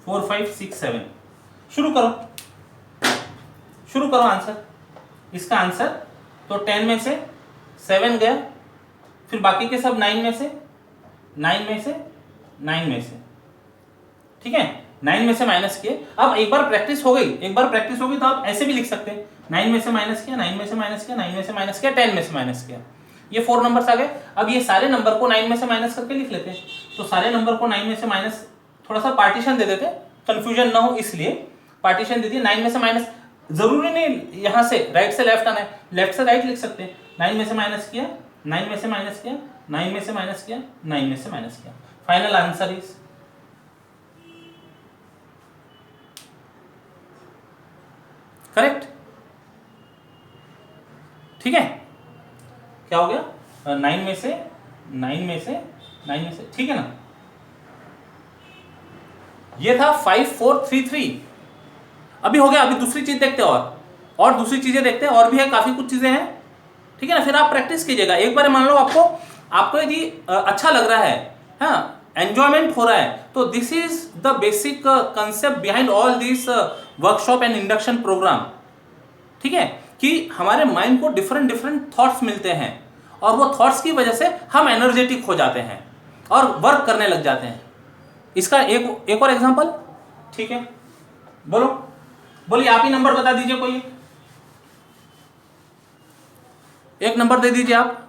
4567 शुरू करो आंसर। इसका आंसर तो 10 में से 7 गया, फिर बाकी के सब 9 में से 9 में से 9 में से, ठीक है, 9 में से माइनस किए। अब एक बार प्रैक्टिस हो गई, तो आप ऐसे भी लिख सकते हैं, 9 में से माइनस किया, 9 में से माइनस किया, 9 में से माइनस किया, 10 में से माइनस किया, ये 4 नंबर्स आ गए। अब ये सारे नंबर को 9 में से माइनस करके लिख लेते हैं। तो सारे नंबर को 9 में से माइनस, थोड़ा सा पार्टीशन दे देते, कंफ्यूजन ना हो इसलिए पार्टीशन दे दिए। 9 में से माइनस, जरूरी नहीं यहां से राइट से लेफ्ट आना है, लेफ्ट से राइट लिख सकते हैं। 9 में से माइनस किया, 9 में से माइनस किया, 9 में से माइनस किया, 9 में से माइनस किया। Final answer is correct. ठीक है, क्या हो गया, 9 में से 9 में से 9 में से, ठीक है ना। ये था 5433। अभी हो गया, अभी दूसरी चीज देखते हैं और दूसरी चीजें देखते हैं, और भी है, काफी कुछ चीजें हैं, ठीक है ना। फिर आप प्रैक्टिस कीजिएगा। एक बार मान लो आपको यदि अच्छा लग रहा है, हाँ, एंजॉयमेंट हो रहा है, तो this is the basic concept behind all this workshop and induction program. ठीक है, कि हमारे माइंड को डिफरेंट थॉट्स मिलते हैं, और वो थॉट्स की वजह से हम एनर्जेटिक हो जाते हैं और वर्क करने लग जाते हैं। इसका एक और एग्जांपल, ठीक है, बोलिए, आप ही नंबर बता दीजिए, कोई एक नंबर दे दीजिए आप।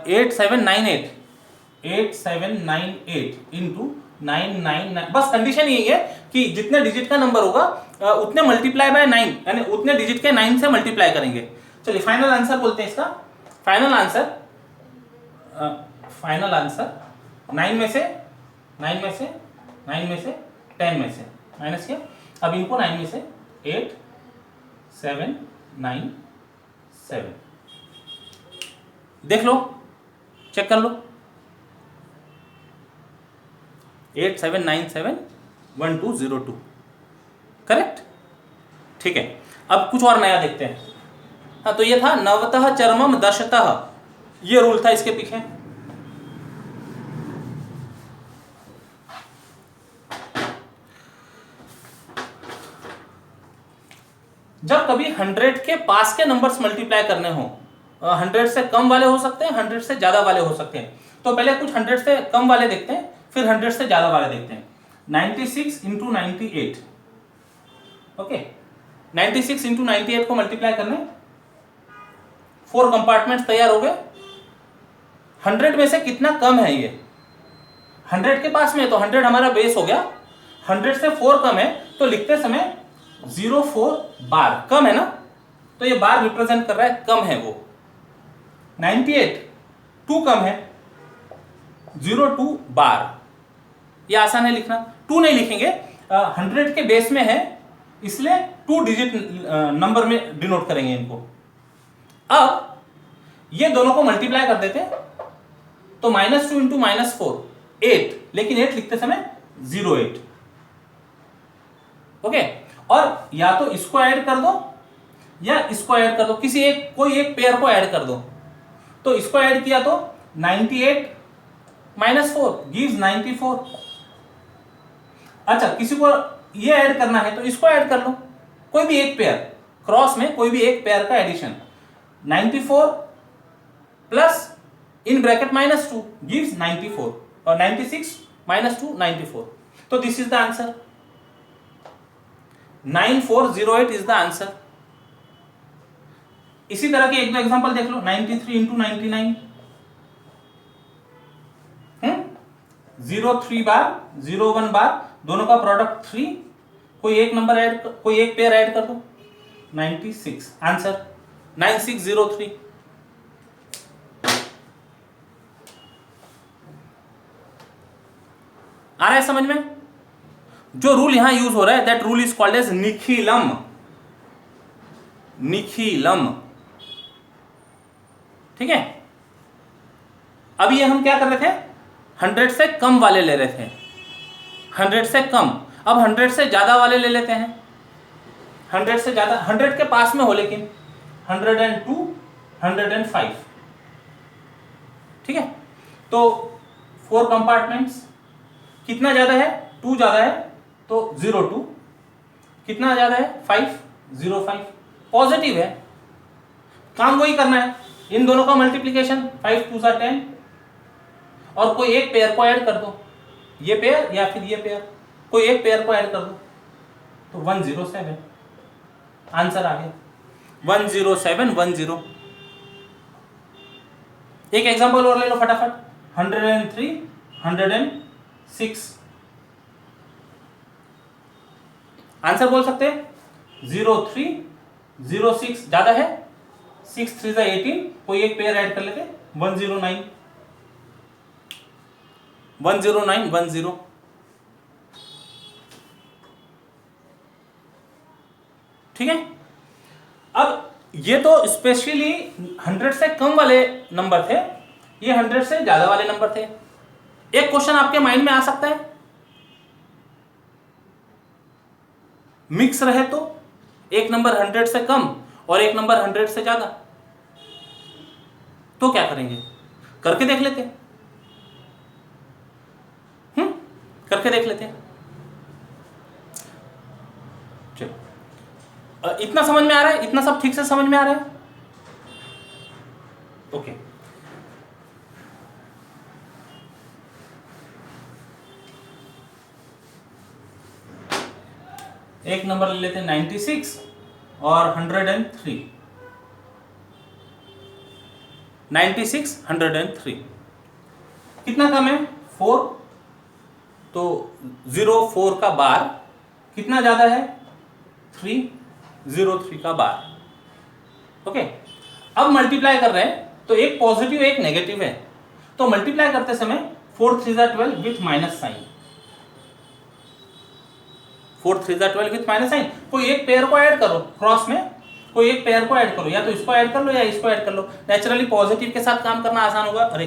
8798 इंटू 999। बस कंडीशन यही है कि जितने डिजिट का नंबर होगा उतने मल्टीप्लाई बाय 9, यानी उतने डिजिट के 9 से मल्टीप्लाई करेंगे। चलिए फाइनल आंसर बोलते हैं इसका। फाइनल आंसर 9 में से 10 में से माइनस किया। अब इनको 9 में से 8 7 9 7, देख लो, चेक कर लो, 87971202, करेक्ट। ठीक है, अब कुछ और नया देखते हैं। हाँ, तो ये था नवतः चरमम दशतः, ये रूल था इसके पीछे। जब कभी 100 के पास के नंबर्स मल्टीप्लाई करने हो, 100 से कम वाले हो सकते हैं, 100 से ज्यादा वाले हो सकते हैं, तो पहले कुछ 100 से कम वाले देखते हैं, फिर 100 से ज्यादा वाले देखते हैं। 96 इंटू 98, ओके, 96 इंटू 98 को मल्टीप्लाई करना है 4 कंपार्टमेंट्स तैयार हो गए। 100 में से कितना कम है ये? 100 के पास में, तो 100 हमारा बेस हो गया। 100 से 4 कम है, तो लिखते समय 04 बार, कम है ना, तो ये बार रिप्रेजेंट कर रहा है कम है वो। 98 2 कम है, 02 बार, ये आसान है लिखना। 2 नहीं लिखेंगे, 100 के बेस में है इसलिए 2 डिजिट नंबर में डिनोट करेंगे इनको। अब ये दोनों को मल्टीप्लाई कर देते हैं, तो -2 इंटू -4 8, लेकिन 8 लिखते समय 08। ओके, और या तो इसको ऐड कर दो या इसको ऐड कर दो, कोई एक पेयर को ऐड कर दो। तो इसको ऐड किया तो 98 -4 गिव्स 94। अच्छा, किसी को ये ऐड करना है तो इसको ऐड कर लो, कोई भी एक पेयर, क्रॉस में कोई भी एक पेयर का addition. 94 plus in bracket -2 gives 94, और 96 -2 94। तो this is the answer, 9408 is the answer. इसी तरह के एक दो एग्जांपल देख लो। 93 इंटू 99, 03 बार 01 बार, दोनों का प्रोडक्ट 3, कोई एक नंबर ऐड, कोई एक पेयर ऐड कर दो, 96 आंसर, 9603। आ रहा है समझ में? जो रूल यहां यूज हो रहा है, that rule is called as Nikhilam. Nikhilam, ठीक है। अब ये हम क्या कर रहे थे, 100 से कम वाले ले रहे थे, 100 से कम। अब 100 से ज्यादा वाले ले लेते हैं, 100 से ज्यादा, 100 के पास में हो लेकिन 102 105, ठीक है। तो 4 कंपार्टमेंट्स, कितना ज्यादा है, 2 ज्यादा है तो 02, कितना ज्यादा है 5 05, पॉजिटिव है, काम वही करना है, इन दोनों का मल्टीप्लीकेशन 5 2 10, और कोई एक पेयर को ऐड कर दो, ये पेयर या फिर ये पेयर, कोई एक पेयर को ऐड कर दो, तो 107 आंसर आ गया, 10710। एक एग्जांपल और ले लो फटाफट, 103 106, आंसर बोल सकते हैं 03 06, ज्यादा है, 6 3 18, कोई एक पेयर ऐड कर लेते, 109 10, ठीक है। अब ये तो स्पेशली 100 से कम वाले नंबर थे, ये 100 से ज्यादा वाले नंबर थे। एक क्वेश्चन आपके माइंड में आ सकता है, मिक्स रहे तो एक नंबर 100 से कम और एक नंबर 100 से ज्यादा, तो क्या करेंगे? करके देख लेते हैं, करके देख लेते हैं। चलो, इतना समझ में आ रहा है? इतना सब ठीक से समझ में आ रहा है? ओके। एक नंबर ले लेते हैं 96 और 103, 96 103, कितना कम है 4, तो 04 का बार, कितना ज्यादा है 303 का बार। ओके, अब मल्टीप्लाई कर रहे हैं, तो एक पॉजिटिव एक नेगेटिव है, तो मल्टीप्लाई करते समय 4 3 12 with minus sign, 4 3 12 with minus sign. कोई एक पेयर को ऐड करो, क्रॉस में कोई एक पेयर को ऐड करो, या तो इसको ऐड कर लो या इसको ऐड कर लो। नेचुरली पॉजिटिव के साथ काम करना आसान होगा, अरे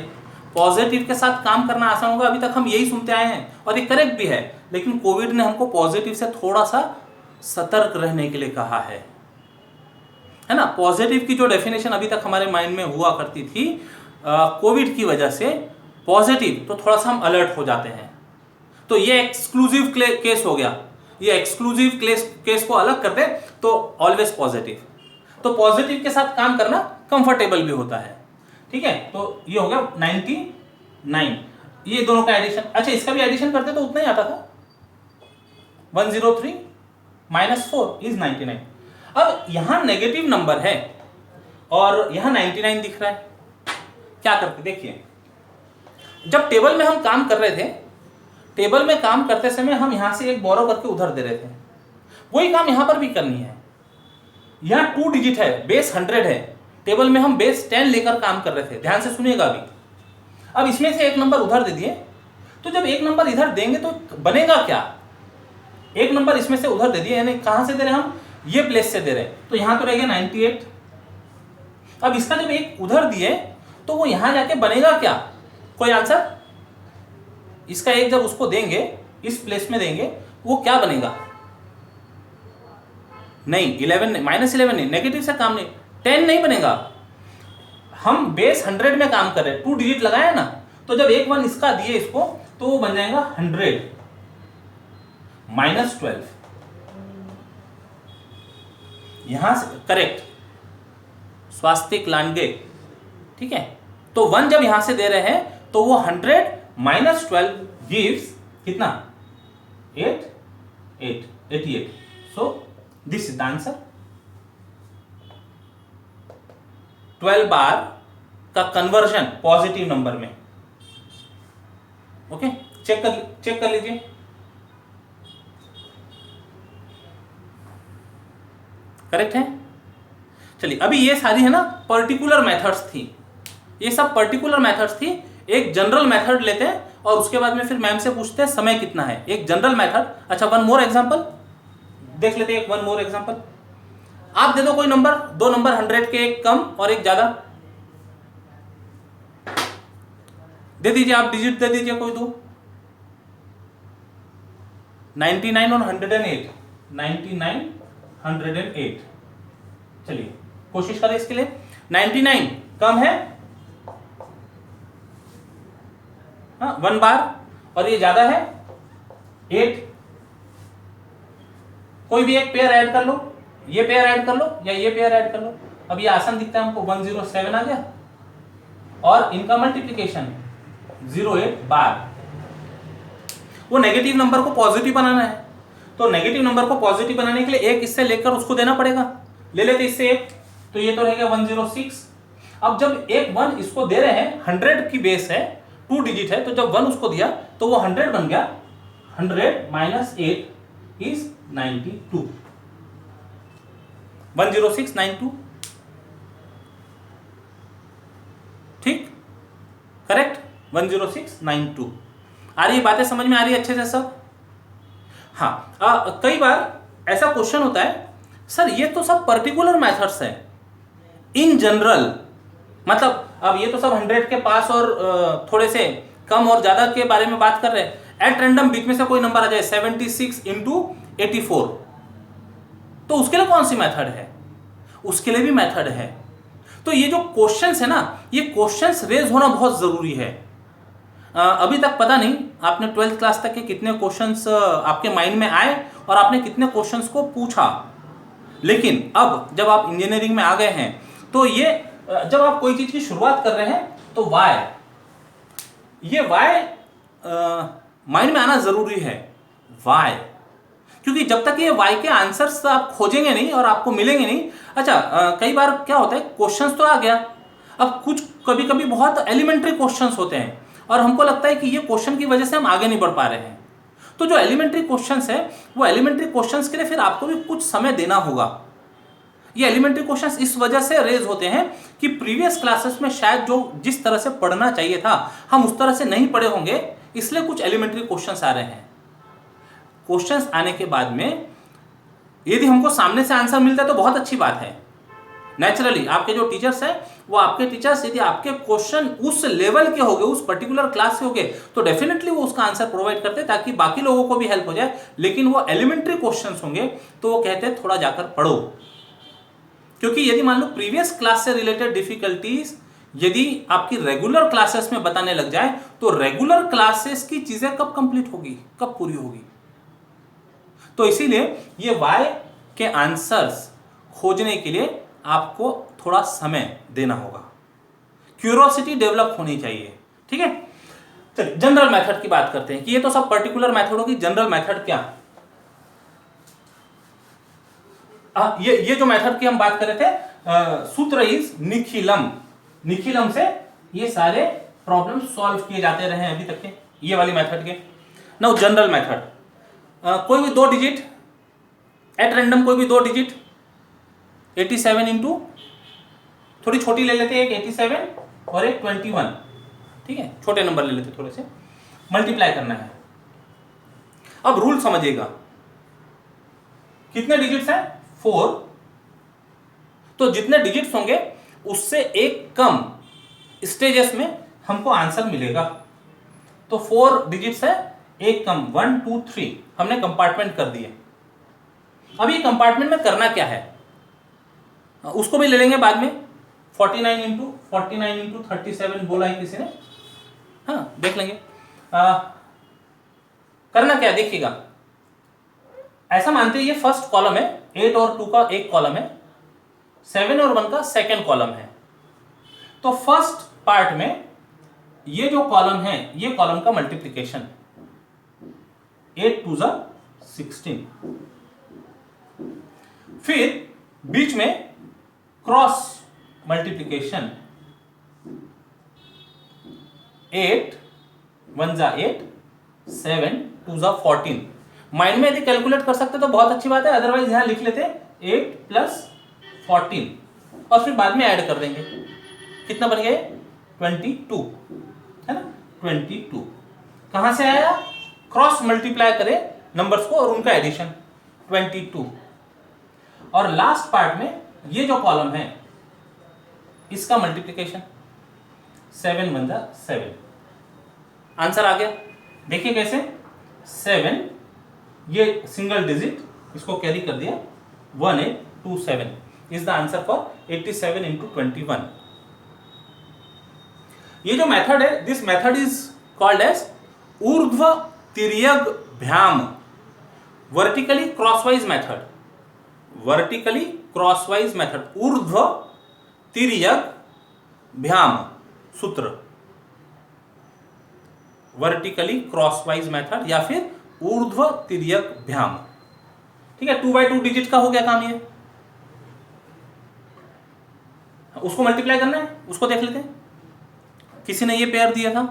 पॉजिटिव के साथ काम करना आसान होगा, अभी तक हम यही सुनते आए हैं और ये करेक्ट भी है, लेकिन कोविड ने हमको पॉजिटिव से थोड़ा सा सतर्क रहने के लिए कहा है ना। पॉजिटिव की जो डेफिनेशन अभी तक हमारे माइंड में हुआ करती थी, कोविड की वजह से पॉजिटिव, तो थोड़ा सा हम अलर्ट हो जाते हैं। तो ये एक्सक्लूसिव केस हो गया, ये एक्सक्लूसिव केस को अलग कर दे तो ऑलवेज पॉजिटिव। तो पॉजिटिव के साथ काम करना कंफर्टेबल भी होता है, ठीक है। तो ये हो गया 99, ये दोनों का एडिशन। अच्छा, इसका भी एडिशन करते तो उतना ही आता था, 103 -4 इज 99। अब यहां नेगेटिव नंबर है और यहाँ 99 दिख रहा है। क्या करते देखिए, जब टेबल में हम काम कर रहे थे, टेबल में काम करते समय हम यहाँ से एक बोरो करके उधर दे रहे थे, वही काम यहाँ पर भी करनी है। यहाँ 2 डिजिट है, बेस 100 है, टेबल में हम बेस 10 लेकर काम कर रहे थे, ध्यान से सुनिएगा अभी। अब इसमें से एक नंबर उधर दे दिए, तो जब एक नंबर इधर देंगे तो बनेगा क्या, एक नंबर इसमें से उधर दे दिए, यानी कहाँ से दे रहे हैं हम, ये प्लेस से दे रहे हैं, तो यहाँ तो रहेगा 98। अब इसका जब एक उधर दिए तो वो यहाँ जाके बनेगा क्या, कोई आंसर? इसका एक जब उसको देंगे, इस प्लेस में देंगे, वो क्या बनेगा? नहीं, 11 नहीं, -11 नहीं, नेगेटिव से काम नहीं, 10 नहीं बनेगा। हम बेस 100 में काम कर रहे हैं, 2 डिजिट लगाया ना, तो जब एक 1 इसका दिए इसको, तो वो बन जाएगा 100 -12। यहां से करेक्ट, स्वास्तिक लांगे, ठीक है। तो 1 जब यहां से दे रहे हैं तो वो 100 -12 गिव्स कितना, 88। So this is the answer. 12 बार का कन्वर्जन पॉजिटिव नंबर में। ओके, चेक कर लीजिए। करेक्ट है। चलिए, अभी ये सारी है ना पर्टिकुलर मेथड्स थी, ये सब पर्टिकुलर मेथड्स थी। एक जनरल मेथड लेते हैं और उसके बाद में फिर मैम से पूछते हैं समय कितना है, एक जनरल मेथड। अच्छा, वन मोर एग्जांपल देख लेते हैं, एक वन मोर एग्जांपल। आप दे दो कोई नंबर, 2 नंबर 100 के, एक कम और एक ज्यादा दे दीजिए, आप डिजिट दे दीजिए कोई दो। 99 और 108, 99 108। चलिए कोशिश करें इसके लिए। 99 कम है, हाँ 1 बार, और ये ज्यादा है 8। कोई भी एक पेयर ऐड कर लो, ये पेयर ऐड कर लो या ये पेयर ऐड कर लो। अब ये आसान दिखता है हमको, 107 आ गया, और इनका मल्टीप्लीकेशन 08 बार। वो नेगेटिव नंबर को पॉजिटिव बनाना है, तो नेगेटिव नंबर को पॉजिटिव बनाने के लिए एक इससे लेकर उसको देना पड़ेगा। ले लेते इससे एक, तो ये तो रहेगा 106। अब जब एक 1 इसको दे रहे हैं, 100 की बेस है, 2 डिजिट है, तो जब 1 उसको दिया तो वो 100 बन गया। 100 - 8 इज 92। 106 92, ठीक, करेक्ट, 106 92। आ रही बातें समझ में आ रही है अच्छे से सब? हाँ, कई बार ऐसा क्वेश्चन होता है, सर ये तो सब पर्टिकुलर मेथड्स हैं, इन जनरल, मतलब अब ये तो सब 100 के पास और थोड़े से कम और ज्यादा के बारे में बात कर रहे हैं। एट रैंडम बीच में से कोई नंबर आ जाए 76 × 84, तो उसके लिए कौन सी मेथड है? उसके लिए भी मेथड है। तो ये जो क्वेश्चंस है ना, ये क्वेश्चंस रेज होना बहुत जरूरी है। अभी तक पता नहीं आपने 12th क्लास तक के कितने क्वेश्चंस आपके माइंड में आए और आपने कितने क्वेश्चंस को पूछा, लेकिन अब जब आप इंजीनियरिंग में आ गए हैं, तो ये जब आप कोई चीज की शुरुआत कर रहे हैं, तो वाई, ये वाई माइंड में आना जरूरी है। वाई, क्योंकि जब तक ये वाई के आंसर्स आप खोजेंगे नहीं और आपको मिलेंगे नहीं। अच्छा, कई बार क्या होता है, क्वेश्चंस तो आ गया, अब कुछ कभी कभी बहुत एलिमेंट्री क्वेश्चंस होते हैं और हमको लगता है कि ये क्वेश्चन की वजह से हम आगे नहीं बढ़ पा रहे हैं। तो जो एलिमेंट्री क्वेश्चंस है, वो एलिमेंट्री क्वेश्चंस के लिए फिर आपको भी कुछ समय देना होगा। ये एलिमेंट्री क्वेश्चंस इस वजह से रेज होते हैं कि प्रीवियस क्लासेस में शायद जो जिस तरह से पढ़ना चाहिए था, हम उस तरह से नहीं पढ़े होंगे, इसलिए कुछ एलिमेंट्री क्वेश्चंस आ रहे हैं। क्वेश्चंस आने के बाद में यदि हमको सामने से आंसर मिलता है तो बहुत अच्छी बात है। नेचुरली आपके जो टीचर्स हैं, वो आपके टीचर्स यदि आपके क्वेश्चन उस लेवल के होंगे, उस पर्टिकुलर क्लास के होंगे, तो डेफिनेटली वो उसका आंसर प्रोवाइड करते हैं ताकि बाकी लोगों को भी हेल्प हो जाए। लेकिन वो एलिमेंट्री क्वेश्चंस होंगे तो वो कहते हैं थोड़ा जाकर पढ़ो, क्योंकि यदि मान लो प्रीवियस क्लास से रिलेटेड डिफिकल्टीज यदि आपकी रेगुलर क्लासेस में बताने लग जाए, तो रेगुलर क्लासेस की चीजें कब कंप्लीट होगी, कब पूरी होगी? तो इसीलिए ये वाई के आंसर्स खोजने के लिए आपको थोड़ा समय देना होगा, क्यूरियोसिटी डेवलप होनी चाहिए, ठीक है। चलिए जनरल मेथड की बात करते हैं कि ये तो सब पर्टिकुलर मेथडों की जनरल मेथड क्या। ये जो मेथड की हम बात कर रहे थे, सूत्र इज निखिलम। निखिलम से ये सारे प्रॉब्लम सॉल्व किए जाते रहे हैं अभी तक के, ये वाली मेथड के। नाउ जनरल मेथड, कोई भी 2 डिजिट एट रैंडम, कोई भी 2 डिजिट 87 इंटू, थोड़ी छोटी ले लेते हैं, एक 87 और एक 21, ठीक है, छोटे नंबर ले लेते थोड़े से, मल्टीप्लाई करना है। अब रूल समझिएगा, कितने डिजिट्स हैं 4, तो जितने डिजिट्स होंगे उससे एक कम स्टेजेस में हमको आंसर मिलेगा। तो 4 डिजिट्स है, एक कम 1 2 3 हमने कंपार्टमेंट कर दिए। अब ये कंपार्टमेंट में करना क्या है उसको भी ले लेंगे बाद में। 49 इंटू 37 बोला है किसी ने, हाँ देख लेंगे। करना क्या देखिएगा, ऐसा मानते हैं ये फर्स्ट कॉलम है, 8 और 2 का एक कॉलम है, 7 और 1 का सेकेंड कॉलम है। तो फर्स्ट पार्ट में ये जो कॉलम है, ये कॉलम का मल्टीप्लिकेशन, 8 2 16, फिर बीच में क्रॉस मल्टीप्लिकेशन, 8 1 8 7 2 14। माइंड में यदि कैलकुलेट कर सकते तो बहुत अच्छी बात है, अदरवाइज यहां लिख लेते 8 + 14 और फिर बाद में ऐड कर देंगे। कितना बन गया 22, है ना, 22। कहां से आया, क्रॉस मल्टीप्लाई करें नंबर्स को और उनका एडिशन, 22। और लास्ट पार्ट में ये जो कॉलम है इसका मल्टीप्लिकेशन, 7 1 7। आंसर आ गया, देखिए कैसे, 7 ये सिंगल डिजिट, इसको कैरी कर दिया, 1827 is the answer for 87 into 21। ये जो मेथड है, this method is called as ऊर्ध्व तिर्यक भ्याम, vertically crosswise method, vertically crosswise method, ऊर्ध्व तिर्यक भ्याम सूत्र, वर्टिकली क्रॉसवाइज मेथड या फिर ऊर्ध्व तिर्यक भ्याम, ठीक है। 2 बाई 2 डिजिट का हो गया काम ये, उसको मल्टीप्लाई करना है, उसको देख लेते हैं। किसी ने ये पेयर दिया था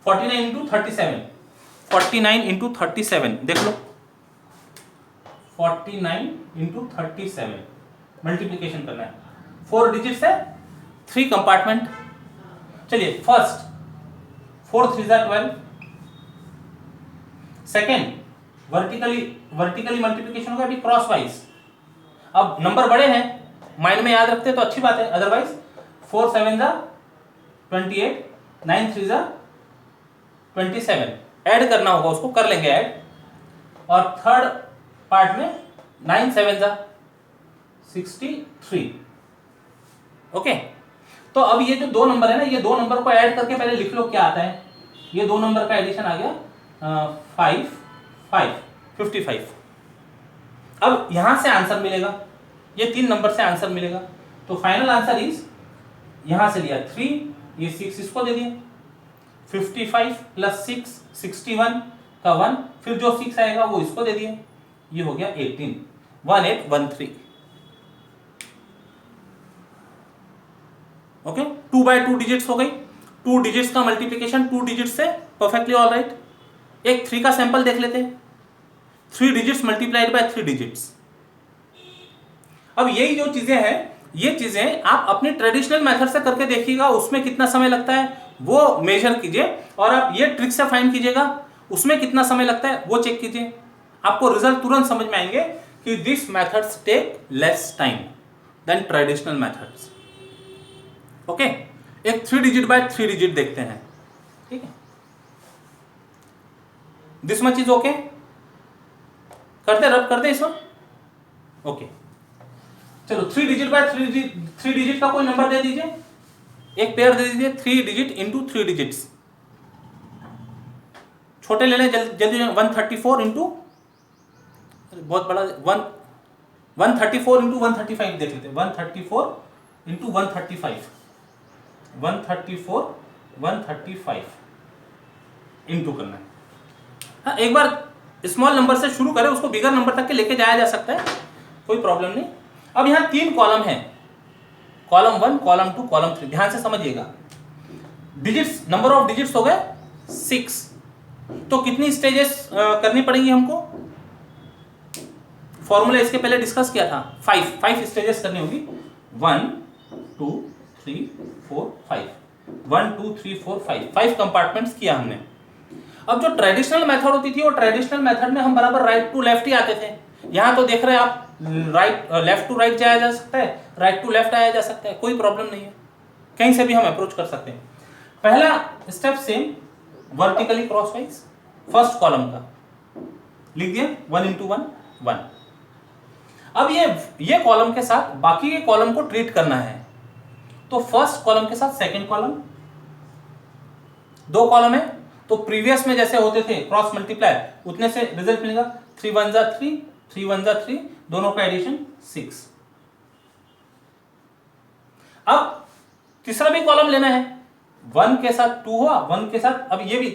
49 इंटू 37, 49 इंटू 37 देख लो, 49 इंटू 37 मल्टीप्लीकेशन करना है, 4 डिजिट्स है, 3 कंपार्टमेंट। चलिए फर्स्ट 4 3 12, सेकेंड वर्टिकली मल्टीप्लीकेशन होगा, अभी क्रॉस वाइज। अब नंबर बड़े हैं, माइंड में याद रखते हैं तो अच्छी बात है, अदरवाइज 4 7 28, 9 3 27 ऐड करना होगा, उसको कर लेंगे ऐड। और थर्ड पार्ट में 9 7 63। ओके, तो अब ये जो 2 नंबर है ना, ये 2 नंबर को ऐड करके पहले लिख लो क्या आता है। ये 2 नंबर का एडिशन आ गया 55। अब यहां से आंसर मिलेगा, ये 3 नंबर से आंसर मिलेगा, तो फाइनल आंसर इज, यहां से लिया 3, ये 6 इसको दे दिए, 55 + 6 61 का 1, फिर जो 6 आएगा वो इसको दे दिए, ये हो गया 18 1813। ओके, 2 बाई 2 डिजिट्स हो गई, 2 डिजिट्स का मल्टीप्लीकेशन 2 डिजिट्स से परफेक्टली ऑल राइट। एक 3 का सैंपल देख लेते हैं, 3 डिजिट्स मल्टीप्लाइड बाय 3 डिजिट्स। अब यही जो चीजें हैं, ये चीजें आप अपने ट्रेडिशनल मेथड से करके देखिएगा, उसमें कितना समय लगता है वो मेजर कीजिए, और आप ये ट्रिक से फाइंड कीजिएगा उसमें कितना समय लगता है वो चेक कीजिए, आपको रिजल्ट तुरंत समझ में आएंगे कि this methods take less time than traditional methods. Okay, एक 3 डिजिट बाय 3 डिजिट देखते हैं, ठीक है। दिस मच इज ओके, करते रब करते इसमें, ओके। चलो 3 डिजिट बाय 3 डिजिट का कोई नंबर दे दीजिए, एक पेयर दे दीजिए, 3 डिजिट इंटू 3 डिजिट्स। छोटे ले लें जल्दी, 134 इंटू, बहुत बड़ा 134 इंटू 135 देख लेते हैं, 134 इंटू 135, 134 135 इंटू करना है। हाँ, एक बार स्मॉल नंबर से शुरू करें, उसको बिगर नंबर तक के लेके जाया जा सकता है, कोई प्रॉब्लम नहीं। अब यहां 3 कॉलम है, कॉलम 1, कॉलम 2, कॉलम 3, ध्यान से समझिएगा। डिजिट्स, नंबर ऑफ डिजिट्स हो गए 6, तो कितनी स्टेजेस करनी पड़ेगी हमको? फॉर्मूला इसके पहले डिस्कस किया था, 5 स्टेजेस करनी होगी। 1 2 3 4 5, 1 2 3 4 5 कंपार्टमेंट्स किया हमने। अब जो ट्रेडिशनल मेथड होती थी, वो ट्रेडिशनल मेथड में हम बराबर राइट टू लेफ्ट ही आते थे। यहां तो देख रहे हैं आप, राइट लेफ्ट टू राइट जाया जा सकता है, राइट टू लेफ्ट आया जा सकता है, कोई प्रॉब्लम नहीं है, कहीं से भी हम अप्रोच कर सकते हैं। पहला step same, vertically crosswise, first column का लिख दिया 1 into 1 1। अब ये कॉलम के साथ बाकी के कॉलम को ट्रीट करना है, तो फर्स्ट कॉलम के साथ सेकंड कॉलम, 2 कॉलम है तो प्रीवियस में जैसे होते थे क्रॉस मल्टीप्लाई, उतने से रिजल्ट मिलेगा। 3 1 जा 3, 3 1 जा 3, दोनों का एडिशन 6। अब तीसरा भी कॉलम लेना है, 1 के साथ 2 हुआ, 1 के साथ, अब ये भी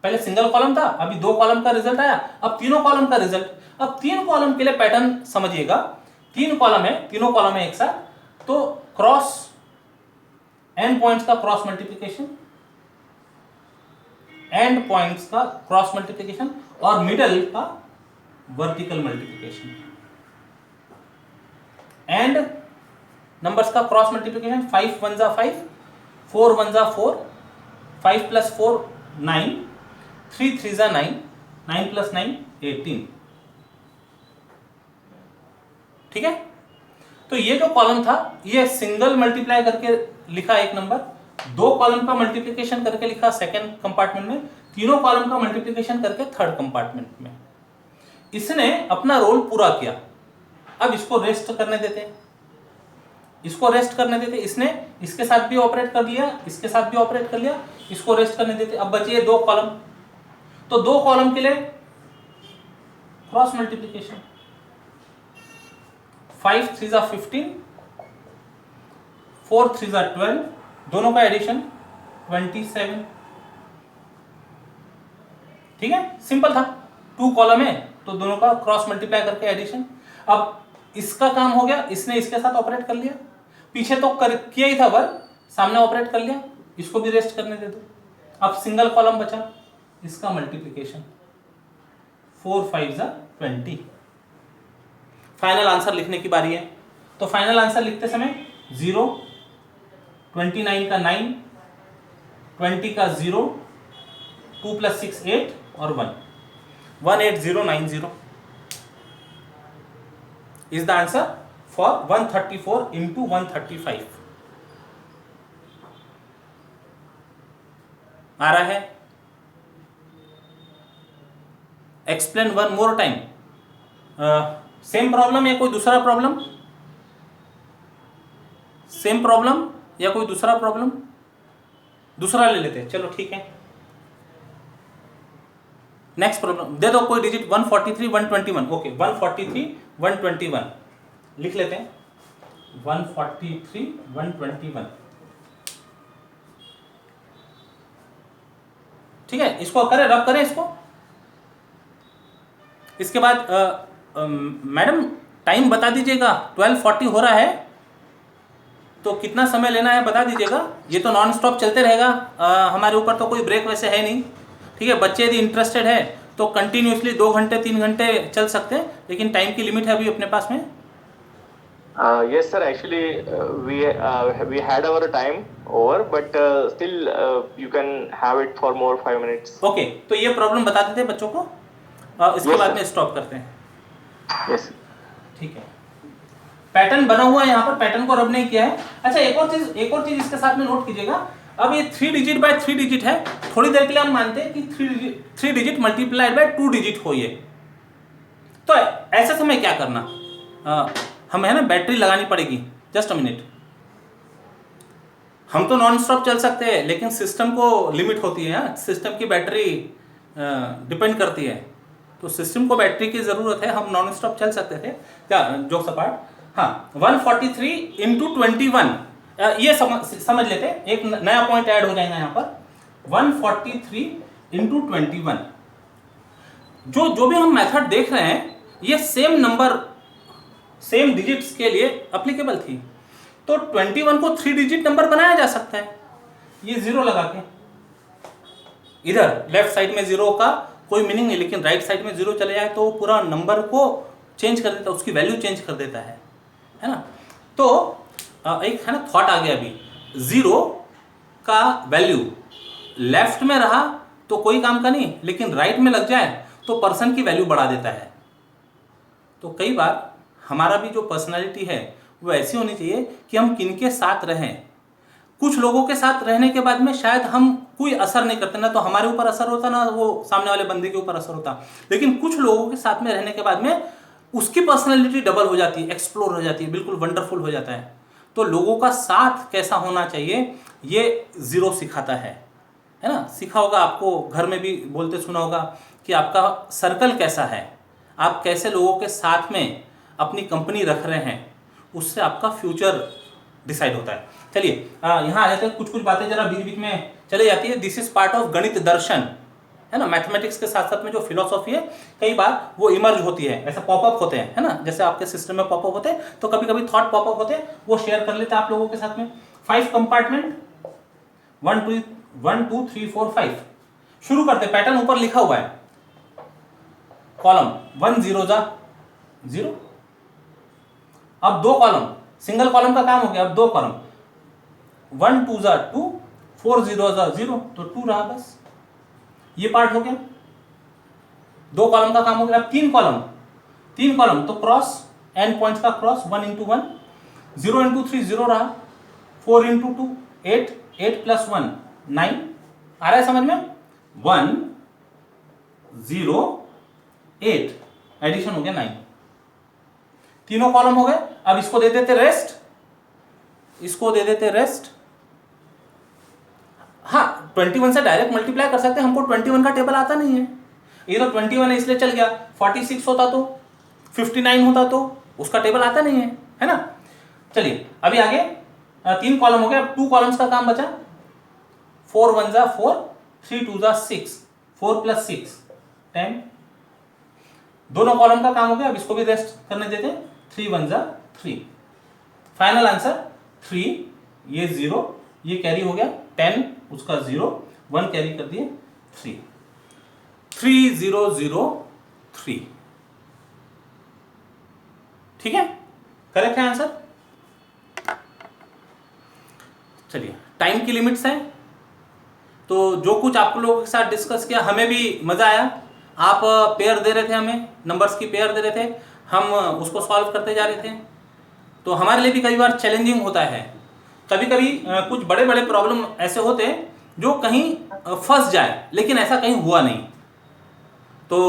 पहले सिंगल कॉलम था, अभी 2 कॉलम का रिजल्ट आया, अब तीनों कॉलम का रिजल्ट। अब 3 कॉलम के लिए पैटर्न समझिएगा, 3 कॉलम है, तीनों कॉलम है एक साथ, तो क्रॉस एंड पॉइंट्स का क्रॉस मल्टीप्लिकेशन, एंड पॉइंट्स का क्रॉस मल्टीप्लिकेशन, और मिडल का वर्टिकल मल्टीप्लिकेशन। एंड नंबर्स का क्रॉस मल्टीप्लिकेशन, 5 1 जा 5, 4 1 जा 4, 5 + 4 9, 3 3 जा 9, 9 + 9 18। ठीक है, तो ये जो कॉलम था, ये सिंगल मल्टीप्लाई करके लिखा एक नंबर, 2 कॉलम का मल्टीप्लिकेशन करके लिखा सेकंड कंपार्टमेंट में, तीनों कॉलम का मल्टीप्लिकेशन करके थर्ड कंपार्टमेंट में। इसने अपना रोल पूरा किया। अब इसको रेस्ट करने देते, इसको रेस्ट करने देते, इसने इसके साथ भी ऑपरेट कर लिया, इसके साथ भी ऑपरेट कर लिया, इसको रेस्ट करने देते। अब बचे 2 कॉलम, तो 2 कॉलम के लिए क्रॉस मल्टीप्लिकेशन, 5 3 जा 15, 4 3 जा 12, दोनों का एडिशन 27। ठीक है, सिंपल था, 2 कॉलम है तो दोनों का क्रॉस मल्टीप्लाई करके एडिशन। अब इसका काम हो गया, इसने इसके साथ ऑपरेट कर लिया, पीछे तो किया ही था वर्क, सामने ऑपरेट कर लिया, इसको भी रेस्ट करने दे दो। अब सिंगल कॉलम बचा, इसका मल्टीप्लिकेशन, 4 5 जा 20। फाइनल आंसर लिखने की बारी है, तो फाइनल आंसर लिखते समय 0, 29 का 9, 20 का 0, 2 + 6 8 और 1, 18090 is the answer for 134 into 135। आ रहा है? Explain one more time. Same problem या कोई दूसरा प्रॉब्लम? सेम प्रॉब्लम या कोई दूसरा प्रॉब्लम? दूसरा ले लेते हैं, चलो ठीक है। नेक्स्ट प्रॉब्लम दे दो कोई डिजिट, 143 121। ओके, 143 121 लिख लेते हैं, 143 121। ठीक है, इसको करें, रब करें इसको। इसके बाद मैडम टाइम बता दीजिएगा, 12:40 हो रहा है, तो कितना समय लेना है बता दीजिएगा। ये तो नॉन स्टॉप चलते रहेगा, हमारे ऊपर तो कोई ब्रेक वैसे है नहीं। ठीक है, बच्चे यदि इंटरेस्टेड है तो कंटिन्यूसली 2 घंटे 3 घंटे चल सकते हैं, लेकिन टाइम की लिमिट है अभी अपने पास में। Yes sir, actually we had our time over, but still you can have it for more 5 minutes. Okay, तो ये प्रॉब्लम बता देते हैं बच्चों को, इसके बाद में स्टॉप करते हैं। Yes. ठीक है, पैटर्न बना हुआ है यहाँ पर, पैटर्न को रब नहीं किया है। अच्छा, एक और चीज इसके साथ में नोट कीजिएगा। अब ये 3 डिजिट बाय 3 डिजिट है, थोड़ी देर के लिए हम मानते हैं कि 3 डिजिट मल्टीप्लाइड बाय 2 डिजिट हो ये, तो ऐसे समय क्या करना, हमें है ना बैटरी लगानी पड़ेगी। जस्ट अ मिनट, हम तो नॉन स्टॉप चल सकते हैं, लेकिन सिस्टम को लिमिट होती है, सिस्टम की बैटरी डिपेंड करती है, तो सिस्टम को बैटरी की जरूरत है। हम नॉन स्टॉप चल सकते थे क्या, जो सपाट। हाँ, 143 into 21, ये समझ लेते हैं, एक नया पॉइंट ऐड हो जाएगा यहाँ पर, 143 into 21। जो भी हम मेथड देख रहे हैं, ये सेम नंबर सेम डिजिट्स के लिए अप्लीकेबल थी। तो 21 को 3 डिजिट नंबर बनाया जा सकता है, ये 0 लगा के। इधर लेफ्ट साइड में 0 का कोई मीनिंग नहीं, लेकिन राइट साइड में 0 चले जाए तो वो पूरा नंबर को चेंज कर देता है, उसकी वैल्यू चेंज कर देता है ना। तो एक है ना थॉट आ गया अभी, 0 का वैल्यू लेफ्ट में रहा तो कोई काम का नहीं, लेकिन राइट में लग जाए तो पर्सन की वैल्यू बढ़ा देता है। तो कई बार हमारा भी जो पर्सनालिटी है वो ऐसी होनी चाहिए कि हम किनके साथ रहें। कुछ लोगों के साथ रहने के बाद में शायद हम कोई असर नहीं करते, ना तो हमारे ऊपर असर होता ना वो सामने वाले बंदे के ऊपर असर होता, लेकिन कुछ लोगों के साथ में रहने के बाद में उसकी पर्सनैलिटी डबल हो जाती है, एक्सप्लोर हो जाती है, बिल्कुल वंडरफुल हो जाता है। तो लोगों का साथ कैसा होना चाहिए ये 0 सिखाता है ना। सीखा होगा आपको, घर में भी बोलते सुना होगा कि आपका सर्कल कैसा है, आप कैसे लोगों के साथ में अपनी कंपनी रख रहे हैं, उससे आपका फ्यूचर डिसाइड होता है। चलिए यहाँ आ जाते हैं, कुछ कुछ बातें जरा बीच बीच में चले जाती है। दिस इज पार्ट ऑफ गणित दर्शन, है ना। मैथमेटिक्स के साथ साथ में जो फिलोसॉफी है कई बार वो इमर्ज होती है, ऐसा पॉपअप होते हैं, है ना। जैसे आपके सिस्टम में पॉपअप होते हैं तो कभी कभी थॉट पॉपअप होते हैं, वो शेयर कर लेते हैं आप लोगों के साथ में। 5 कंपार्टमेंट, 1 2 3 4 5। शुरू करते, पैटर्न ऊपर लिखा हुआ है, कॉलम 1 0 जा 0। अब 2 कॉलम, सिंगल कॉलम का काम हो गया। अब 2 कॉलम, 1 2 जा 2, 4 0 जा 0, तो 2 रहा बस, ये पार्ट हो गया। 2 कॉलम का काम हो गया। अब 3 कॉलम, 3 कॉलम तो क्रॉस, एन पॉइंट्स का क्रॉस, 1 इंटू 1, 0 इंटू 3 0 रहा, 4 इंटू 2 8, 8 प्लस 1 9। आ रहा है समझ में? 1 0 8, एडिशन हो गया 9। तीनों कॉलम हो गए। अब इसको दे देते रेस्ट, इसको दे देते रेस्ट। हाँ 21 से डायरेक्ट मल्टीप्लाई कर सकते हैं, हमको 21 का टेबल आता नहीं है। ये तो 21 है इसलिए चल गया, 46 होता तो, 59 होता तो उसका टेबल आता नहीं है ना। चलिए अभी आगे 3 कॉलम हो गए। अब 2 कॉलम्स का काम बचा, 4 1 जा 4, 3 2 जा 6, 4 प्लस 6 10। दोनों कॉलम का काम हो गया। अब इसको भी रेस्ट करने देते हैं, 3 1 जा 3। फाइनल आंसर 3, ये 0, ये कैरी हो गया 10, उसका 0, 1 कैरी कर दिए 3, 3 0 0 3। ठीक है, करेक्ट है आंसर। चलिए टाइम की लिमिट्स है, तो जो कुछ आप लोगों के साथ डिस्कस किया हमें भी मजा आया। आप पेयर दे रहे थे, हमें नंबर्स की पेयर दे रहे थे, हम उसको सॉल्व करते जा रहे थे। तो हमारे लिए भी कई बार चैलेंजिंग होता है। कभी कभी कुछ बड़े बड़े प्रॉब्लम ऐसे होते हैं जो कहीं फंस जाए, लेकिन ऐसा कहीं हुआ नहीं। तो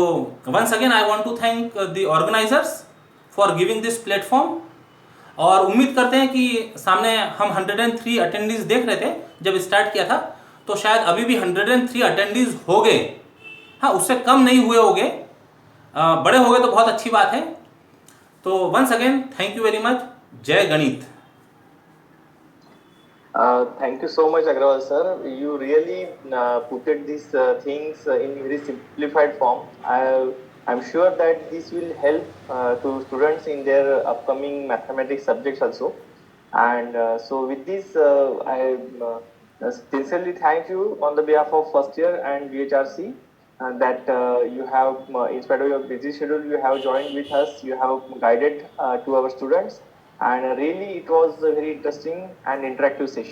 once again I want to thank the organisers for giving this platform, और उम्मीद करते हैं कि सामने हम 103 अटेंडीज देख रहे थे जब स्टार्ट किया था, तो शायद अभी भी 103 अटेंडीज हो गए। हाँ उससे कम नहीं हुए होंगे, बड़े हो गए तो बहुत अच्छी बात है। तो once again thank you very much. जय गणित। Thank you so much, Agrawal sir. You really put these things in very simplified form. I'm sure that this will help to students in their upcoming mathematics subjects also. And so with this, I sincerely thank you on the behalf of first year and BHRC that you have, in spite of your busy schedule, you have joined with us. You have guided to our students, and really it was a very interesting and interactive session.